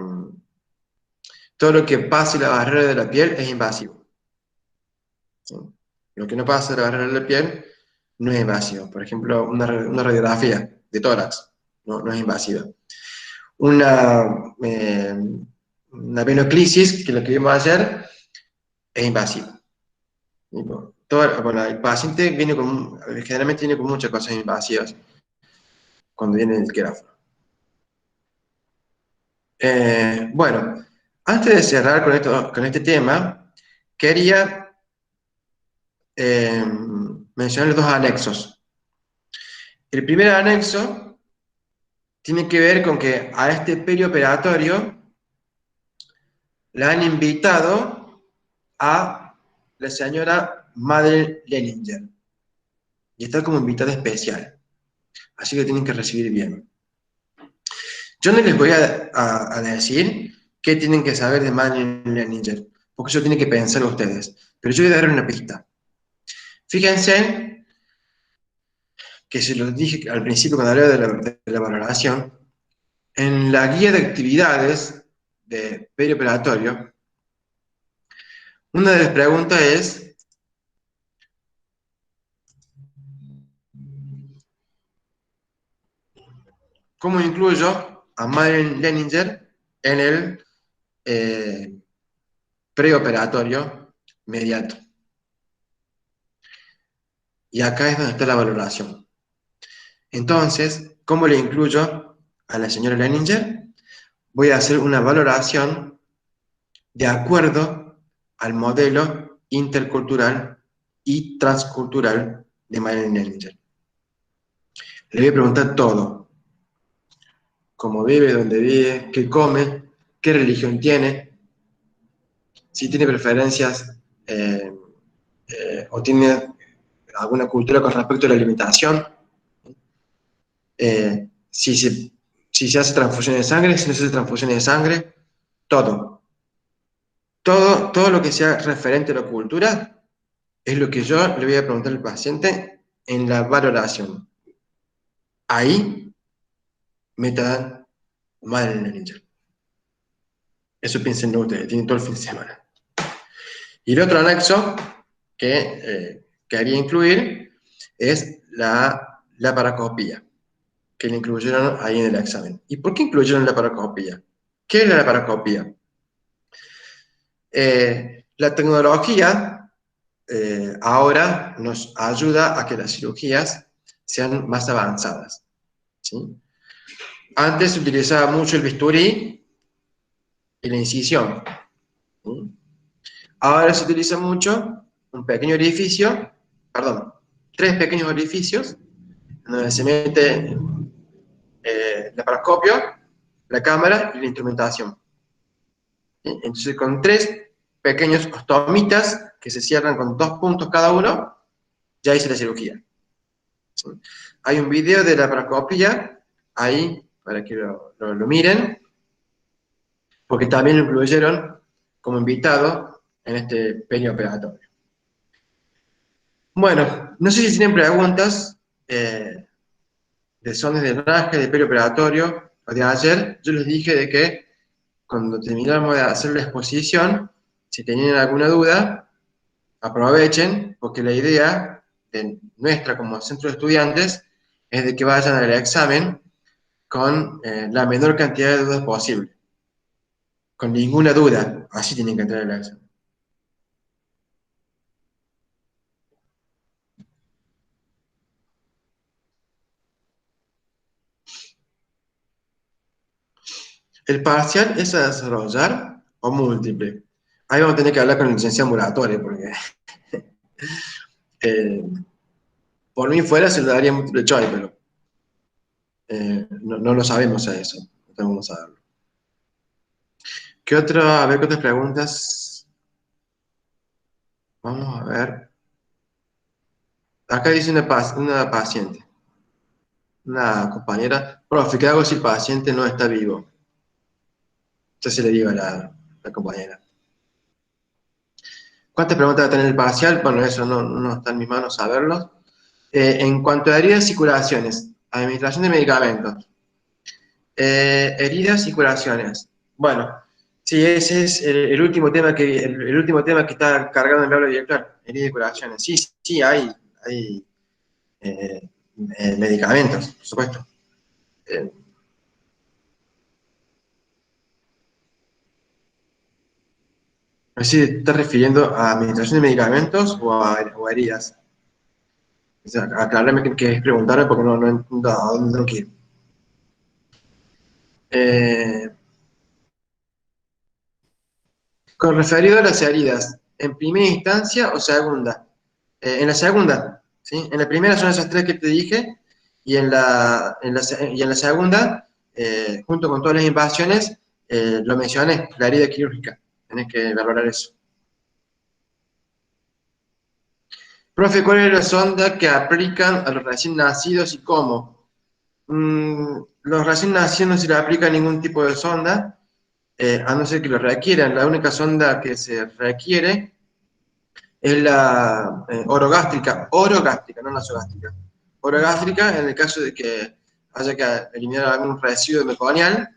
A: todo lo que pase la barrera de la piel es invasivo. ¿Sí? Lo que no pasa la barrera de la piel no es invasivo. Por ejemplo, una radiografía de tórax no es invasiva. Una, eh, una venoclisis, que es lo que vimos ayer, es invasiva. Bueno, el paciente generalmente viene con muchas cosas invasivas cuando viene el quirófano. Bueno, antes de cerrar con este tema, quería mencionar dos anexos. El primer anexo tiene que ver con que a este perioperatorio la han invitado a la señora Madeleine Leninger y está como invitada especial, así que tienen que recibir bien. Yo no les voy a decir qué tienen que saber de Madeleine Leninger, porque eso tienen que pensar ustedes, pero yo voy a dar una pista. Fíjense que se los dije al principio cuando hablaba de la valoración, en la guía de actividades de perioperatorio, una de las preguntas es, ¿cómo incluyo a Madeleine Leninger en el eh, preoperatorio inmediato? Y acá es donde está la valoración. Entonces, ¿cómo le incluyo a la señora Leninger? Voy a hacer una valoración de acuerdo al modelo intercultural y transcultural de Madeleine Leninger. Le voy a preguntar todo. Cómo vive, dónde vive, qué come, qué religión tiene, si tiene preferencias eh, o tiene alguna cultura con respecto a la alimentación, eh, si, se, si se hace transfusión de sangre, si no se hace transfusión de sangre, todo. Todo lo que sea referente a la cultura es lo que yo le voy a preguntar al paciente en la valoración. Ahí me dan mal en el ninja. Eso piensen ustedes, tienen todo el fin de semana. Y el otro anexo que quería incluir es la laparoscopía, que le incluyeron ahí en el examen. ¿Y por qué incluyeron la laparoscopía? ¿Qué es la laparoscopía? La tecnología ahora nos ayuda a que las cirugías sean más avanzadas, ¿sí? Antes se utilizaba mucho el bisturí y la incisión, ¿sí? Ahora se utiliza mucho un pequeño orificio, perdón, tres pequeños orificios, donde se mete el laparoscopio, la cámara y la instrumentación. ¿Sí? Entonces, con tres pequeños ostomitas que se cierran con 2 puntos cada uno, ya hice la cirugía. ¿Sí? Hay un video de la laparoscopia ahí para que lo miren, porque también lo incluyeron como invitado en este perioperatorio. Bueno, no sé si tienen preguntas de sondas de drenaje, de perioperatorio, o de ayer. Yo les dije de que cuando terminamos de hacer la exposición, si tenían alguna duda, aprovechen, porque la idea de nuestra como centro de estudiantes es de que vayan al examen con la menor cantidad de dudas posible, con ninguna duda, así tienen que entrar al examen. ¿El parcial es a desarrollar o múltiple? Ahí vamos a tener que hablar con el licenciado Muratore, porque eh, por mí fuera se lo daría múltiple choice, pero no, no lo sabemos a eso, no tenemos que saberlo. ¿Qué otra, a ver, qué otras preguntas? Vamos a ver. Acá dice una paciente, una compañera, profe, ¿qué hago si el paciente no está vivo? Entonces le digo a la compañera. ¿Cuántas preguntas va a tener el parcial? Bueno, eso no está en mis manos saberlo. En cuanto a heridas y curaciones, administración de medicamentos, heridas y curaciones. Bueno, sí, ese es el último tema el último tema que está cargado en el aula director, heridas y curaciones. Sí, sí, hay eh, medicamentos, por supuesto. Eh, no sé si te estás refiriendo a administración de medicamentos o a heridas. O sea, aclararme que es preguntarme porque no entiendo a dónde tengo que ir. Eh, con referido a las heridas, ¿en primera instancia o segunda? En la segunda, ¿sí? En la primera son esas tres que te dije, y y en la segunda, junto con todas las invasiones, lo mencioné, la herida quirúrgica. Tenés que valorar eso. Profe, ¿cuál es la sonda que aplican a los recién nacidos y cómo? Los recién nacidos no se les aplica ningún tipo de sonda, a no ser que lo requieran. La única sonda que se requiere es la orogástrica, no nasogástrica. Orogástrica en el caso de que haya que eliminar algún residuo meconial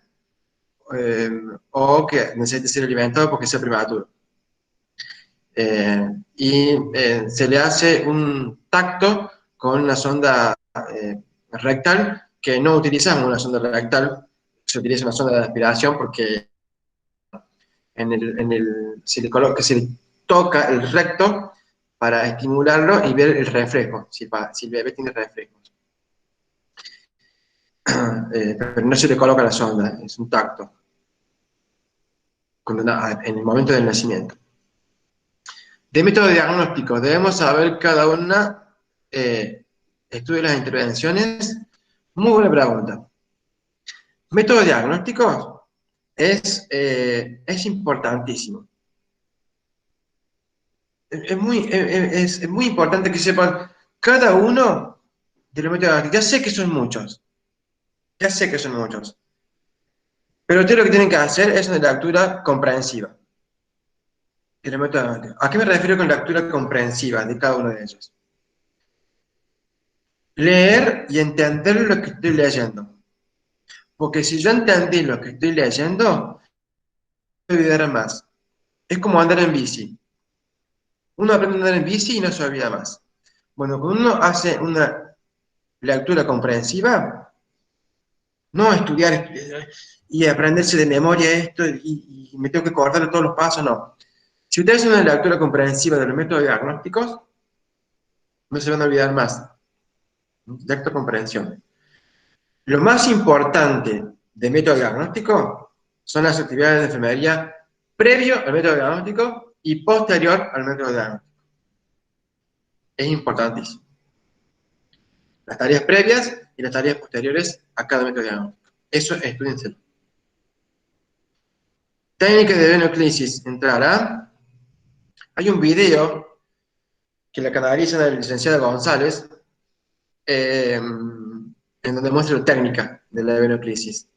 A: eh, o que necesite ser alimentado porque sea prematuro. Se le hace un tacto con una sonda rectal, que no utilizamos una sonda rectal, se utiliza una sonda de aspiración porque se le toca el recto para estimularlo y ver el reflejo, si el bebé tiene reflejos. Pero no se le coloca la sonda, es un tacto en el momento del nacimiento. De método diagnóstico, debemos saber cada una, estudio las intervenciones. Muy buena pregunta. Método diagnóstico es importantísimo. Es muy importante que sepan cada uno de los métodos diagnósticos. Ya sé que son muchos, pero ustedes lo que tienen que hacer es una lectura comprensiva de los métodos diagnósticos. ¿A qué me refiero con lectura comprensiva de cada uno de ellos? Leer y entender lo que estoy leyendo. Porque si yo entendí lo que estoy leyendo, no me olvidaré más. Es como andar en bici. Uno aprende a andar en bici y no se olvida más. Bueno, cuando uno hace una lectura comprensiva, no estudiar y aprenderse de memoria esto y me tengo que acordar de todos los pasos, no. Si ustedes hacen una lectura comprensiva de los métodos diagnósticos, no se van a olvidar más. Lectura comprensión. Lo más importante de método diagnóstico son las actividades de enfermería previo al método diagnóstico y posterior al método diagnóstico. Es importantísimo. Las tareas previas y las tareas posteriores a cada método diagnóstico. Eso estudienselo. Técnica de venoclisis. Entrará. Hay un video que la canaliza la licenciada González, en donde muestra la técnica de la venoclisis.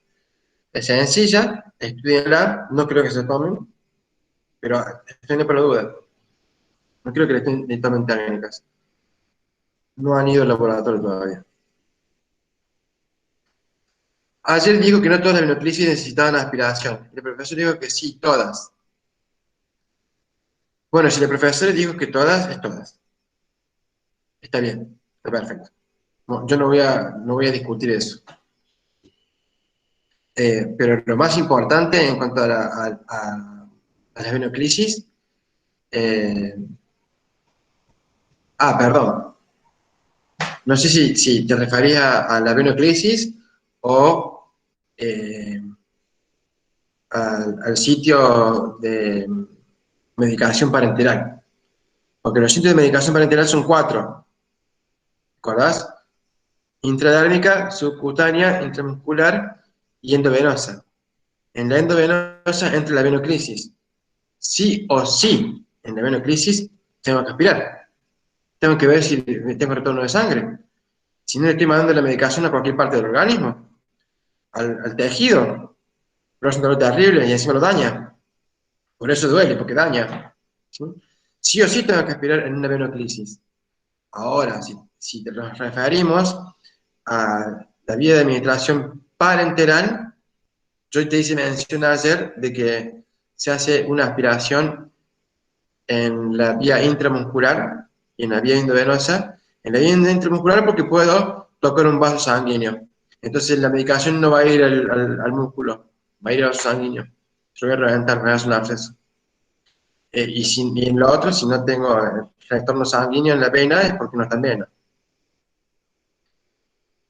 A: Es sencilla, estudienla, no creo que se tomen. pero estoy por la duda. No creo que le tomen técnicas. No han ido al laboratorio todavía. Ayer dijo que no todas las venoclisis necesitaban aspiración. El profesor dijo que sí, todas. Bueno, si el profesor dijo que todas, es todas. Está bien, está perfecto. No, yo no voy a discutir eso. Pero lo más importante en cuanto a las venoclisis, eh, perdón, no sé si te referías a la venoclisis o eh, al sitio de medicación parenteral. Porque los sitios de medicación parenteral son 4, ¿recordás? Intradérmica, subcutánea, intramuscular y endovenosa. En la endovenosa entra la venoclisis. Sí o sí, en la venoclisis tengo que aspirar. Tengo que ver si tengo retorno de sangre. Si no le estoy mandando la medicación a cualquier parte del organismo, al tejido, pero es un dolor terrible y encima lo daña. Por eso duele, porque daña. ¿Sí? Sí o sí tengo que aspirar en una venoclisis. Ahora, si nos referimos a la vía de administración parenteral, yo te hice mención ayer de que se hace una aspiración en la vía intramuscular y en la vía endovenosa. En la vía intramuscular porque puedo tocar un vaso sanguíneo. Entonces la medicación no va a ir al músculo, va a ir al vaso sanguíneo. Yo voy a reventar, me das un absceso. Y en lo otro, si no tengo retorno sanguíneo en la vena, es porque no está en vena.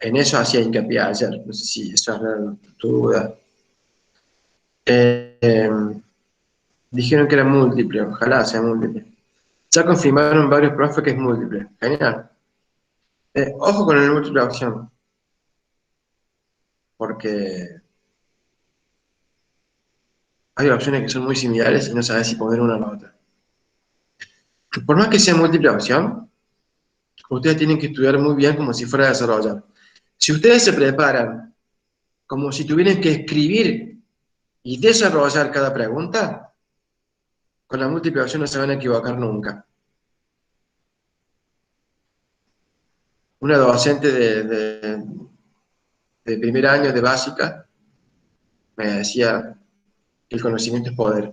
A: En eso hacía hincapié ayer, no sé si eso es tu duda. Eh, Dijeron que era múltiple, ojalá sea múltiple. Ya confirmaron varios profes que es múltiple. Genial. Ojo con el múltiple opción, porque hay opciones que son muy similares y no sabes si poner una o la otra. Por más que sea múltiple opción, ustedes tienen que estudiar muy bien como si fuera a desarrollar. Si ustedes se preparan como si tuvieran que escribir y desarrollar cada pregunta, con la múltiple opción no se van a equivocar nunca. Una docente de primer año de básica me decía que el conocimiento es poder.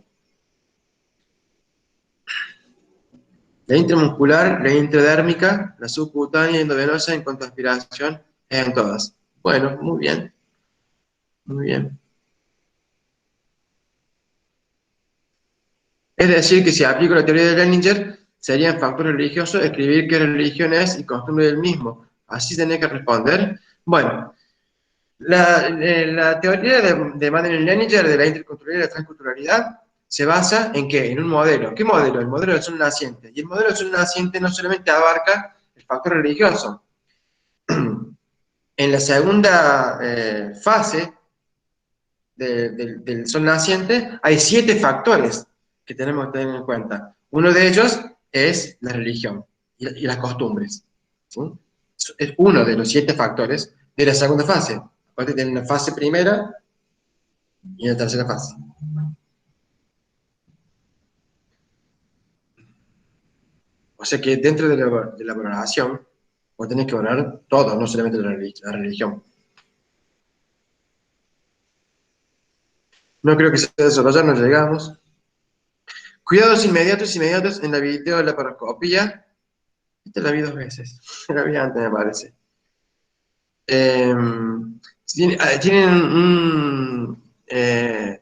A: La intramuscular, la intradérmica, la subcutánea y endovenosa en cuanto a aspiración es en todas. Bueno, muy bien, muy bien. Es decir, que si aplico la teoría de Leninger, serían factores religiosos escribir qué religión es y costumbre del mismo. Así tenés que responder. Bueno, la teoría de Madeline-Leninger de la interculturalidad y la transculturalidad se basa en qué? En un modelo. ¿Qué modelo? El modelo del sol naciente. Y el modelo del sol naciente no solamente abarca el factor religioso. En la segunda fase del sol naciente hay 7 factores que tenemos que tener en cuenta. Uno de ellos es la religión y las costumbres. ¿Sí? Es uno de los 7 factores de la segunda fase. Aparte tiene una fase primera y una tercera fase. O sea que dentro de la valoración, vos tenés que valorar todo, no solamente la religión. No creo que sea desarrollar, no llegamos. Cuidados inmediatos en la videolaparoscopía. Esta la vi 2 veces. La vi antes, me parece. Eh, Tienen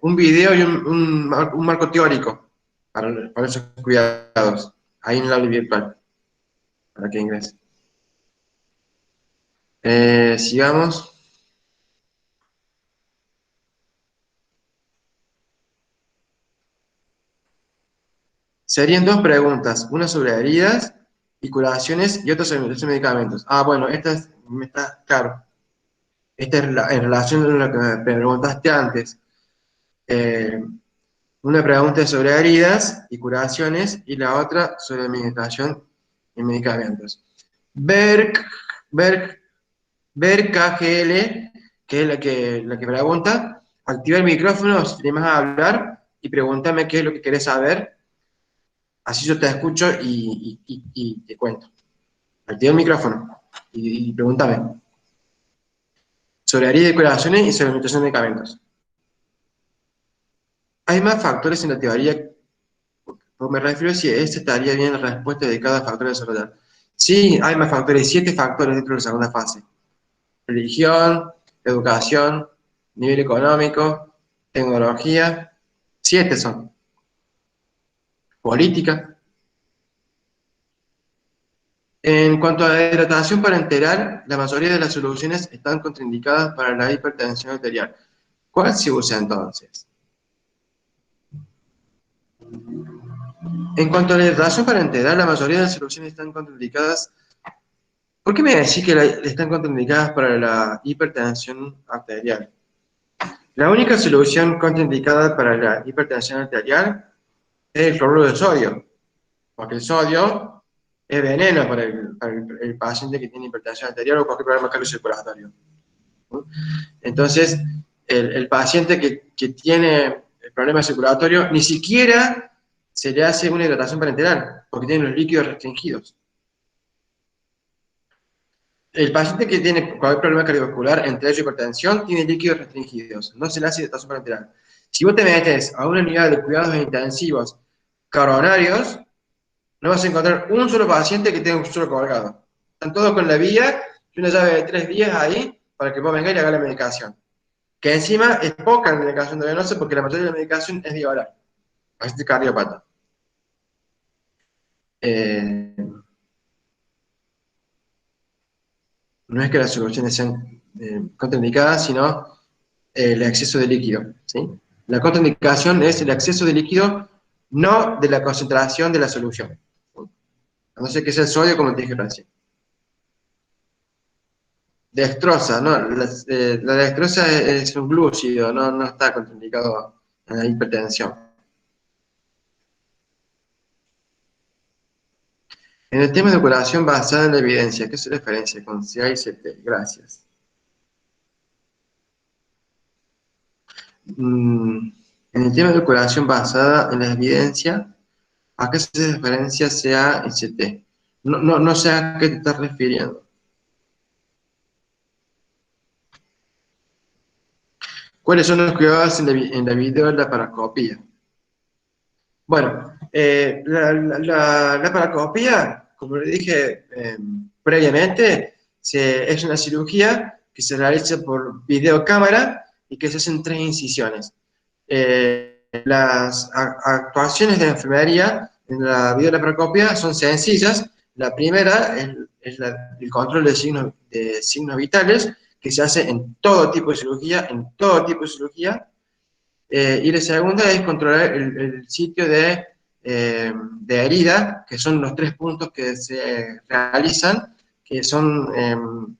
A: un video y un marco teórico para esos cuidados. Ahí en el aula virtual, para que ingrese. Sigamos. Serían 2 preguntas, una sobre heridas y curaciones y otra sobre medicamentos. Bueno, me está claro. Esta es en relación a lo que me preguntaste antes. Eh, una pregunta es sobre heridas y curaciones y la otra sobre administración y medicamentos. Berk, Berk, KGL, que es la que pregunta, activa el micrófono si te vas a hablar y pregúntame qué es lo que querés saber, así yo te escucho y te cuento. Activa el micrófono y pregúntame sobre herida y curaciones y sobre nutrición de medicamentos. Hay más factores en la teoría, porque me refiero a si esta estaría bien la respuesta de cada factor a desarrollar. Sí, hay más factores, 7 factores dentro de la segunda fase. Religión, educación, nivel económico, tecnología, 7 son. Política. En cuanto a la hidratación parenteral, la mayoría de las soluciones están contraindicadas para la hipertensión arterial. ¿Cuál se usa entonces? En cuanto a la hidratación parenteral, la mayoría de las soluciones están contraindicadas. ¿Por qué me decís que están contraindicadas para la hipertensión arterial? La única solución contraindicada para la hipertensión arterial es el cloruro de sodio, porque el sodio es veneno para el paciente que tiene hipertensión arterial o cualquier problema cardiocirculatorio. Entonces, el paciente que tiene el problema circulatorio ni siquiera se le hace una hidratación parenteral, porque tiene los líquidos restringidos. El paciente que tiene cualquier problema cardiovascular, entre ellos hipertensión, tiene líquidos restringidos, no se le hace hidratación parenteral. Si vos te metes a una unidad de cuidados intensivos coronarios, no vas a encontrar un solo paciente que tenga un suero colgado. Están todos con la vía y una llave de 3 días ahí para que vos vengas y le hagas la medicación. Que encima es poca la medicación de venosa porque la mayoría de la medicación es vía oral. Paciente cardiopata. No es que las soluciones sean contraindicadas, sino el exceso de líquido. ¿Sí? La contraindicación es el exceso de líquido, no de la concentración de la solución. A no ser que sea el sodio, como te dije recién. Dextrosa, no, la dextrosa es un glúcido, no está contraindicado en la hipertensión. En el tema de curación basada en la evidencia, ¿qué se referencia con CA y CT? Gracias. En el tema de curación basada en la evidencia, ¿a qué se referencia CA y CT? No sé a qué te estás refiriendo. ¿Cuáles son los cuidados en la videolaparoscopía? Bueno, la laparoscopía, como le dije previamente, es una cirugía que se realiza por videocámara y que se hacen 3 incisiones. Las actuaciones de enfermería en la videolaparoscopía son sencillas. La primera es el control de signos vitales, que se hace en todo tipo de cirugía, y la segunda es controlar el sitio de herida, que son los 3 puntos que se realizan, que son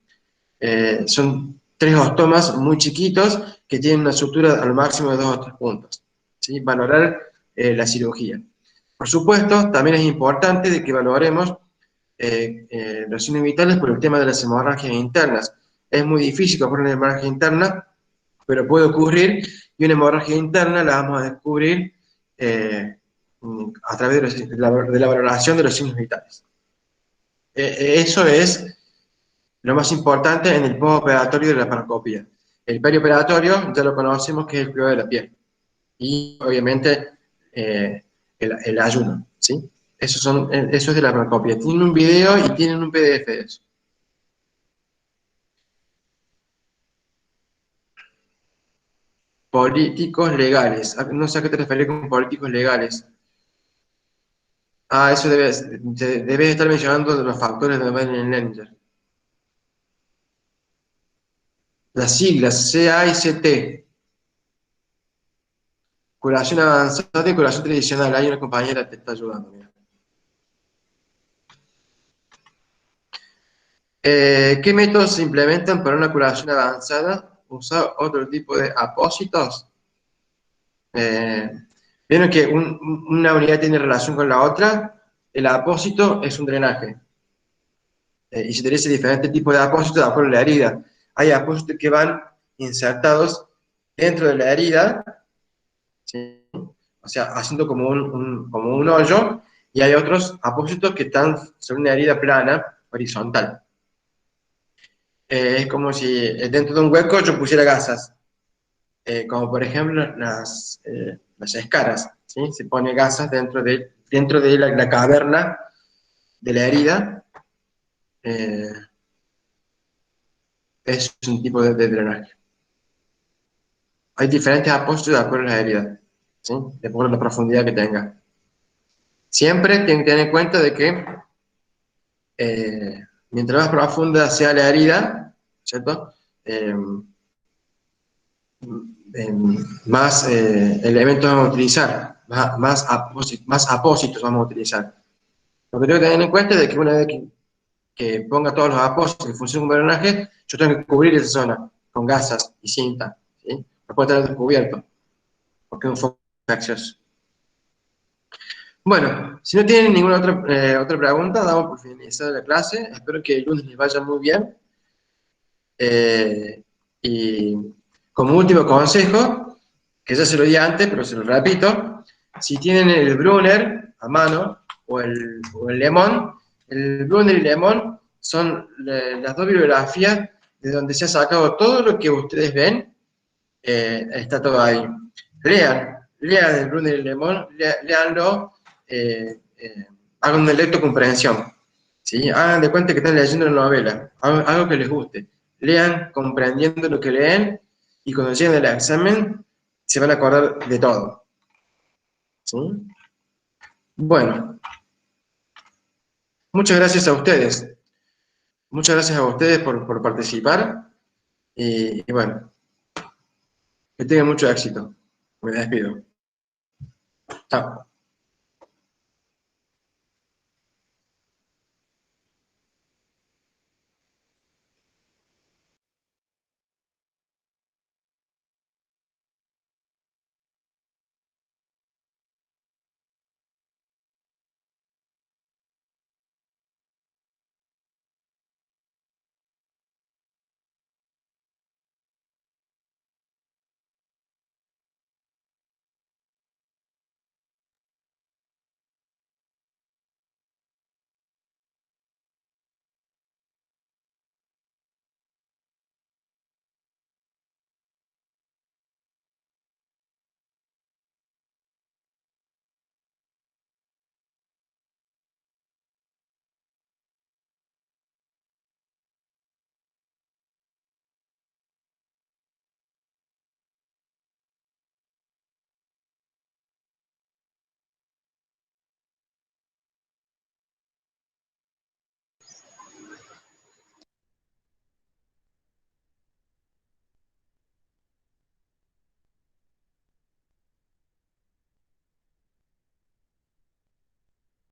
A: 3 ostomas muy chiquitos que tienen una sutura al máximo de 2 o 3 puntos. ¿Sí? Valorar la cirugía. Por supuesto, también es importante de que valoremos los signos vitales por el tema de las hemorragias internas. Es muy difícil comprar una hemorragia interna, pero puede ocurrir, y una hemorragia interna la vamos a descubrir a través de la valoración de los signos vitales. Eso es lo más importante en el postoperatorio de la laparoscopía. El perioperatorio ya lo conocemos, que es el cuidado de la piel. Y obviamente el ayuno, ¿sí? Eso es de la laparoscopía. Tienen un video y tienen un PDF de eso. Políticos legales. No sé a qué te refieres con políticos legales. Eso debes estar mencionando de los factores de Benninger. Las siglas CA y CT. Curación avanzada y curación tradicional. Hay una compañera que te está ayudando. Mira. ¿Qué métodos se implementan para una curación avanzada? ¿Usar otro tipo de apósitos? Vieron que una unidad tiene relación con la otra. El apósito es un drenaje. Y se utiliza diferentes tipos de apósitos de acuerdo a la herida. Hay apósitos que van insertados dentro de la herida, ¿sí? o sea, haciendo como como un hoyo, y hay otros apósitos que están sobre una herida plana, horizontal. Es como si dentro de un hueco yo pusiera gasas, como por ejemplo las escaras, ¿sí? Se pone gasas dentro de la caverna de la herida. eh, es un tipo de drenaje. Hay diferentes apósitos de acuerdo a la herida, ¿sí? De acuerdo a la profundidad que tenga. Siempre tienen que tener en cuenta de que mientras más profunda sea la herida, ¿cierto? Eh, más elementos vamos a utilizar, más apósitos vamos a utilizar. Lo que tengo que tener en cuenta es que una vez que ponga todos los apósitos en función de un drenaje, yo tengo que cubrir esa zona con gasas y cinta, ¿sí? No puede estar descubierto, porque es un foco de acceso. Bueno, si no tienen ninguna otra pregunta, damos por finalizada la clase. Espero que el lunes les vaya muy bien. Y como último consejo, que ya se lo di antes, pero se lo repito, si tienen el Brunner a mano o el Lemon, el Brunner y el Lemon son las dos bibliografías de donde se ha sacado todo lo que ustedes ven, está todo ahí. Lean el Brunner y el Lemon, leanlo, hagan una lectocomprensión, ¿sí? Hagan de cuenta que están leyendo una novela, algo que les guste. Lean comprendiendo lo que leen y cuando lleguen al examen se van a acordar de todo, ¿sí? Bueno, muchas gracias a ustedes. Muchas gracias a ustedes por participar y bueno, que tengan mucho éxito. Me despido. Chao.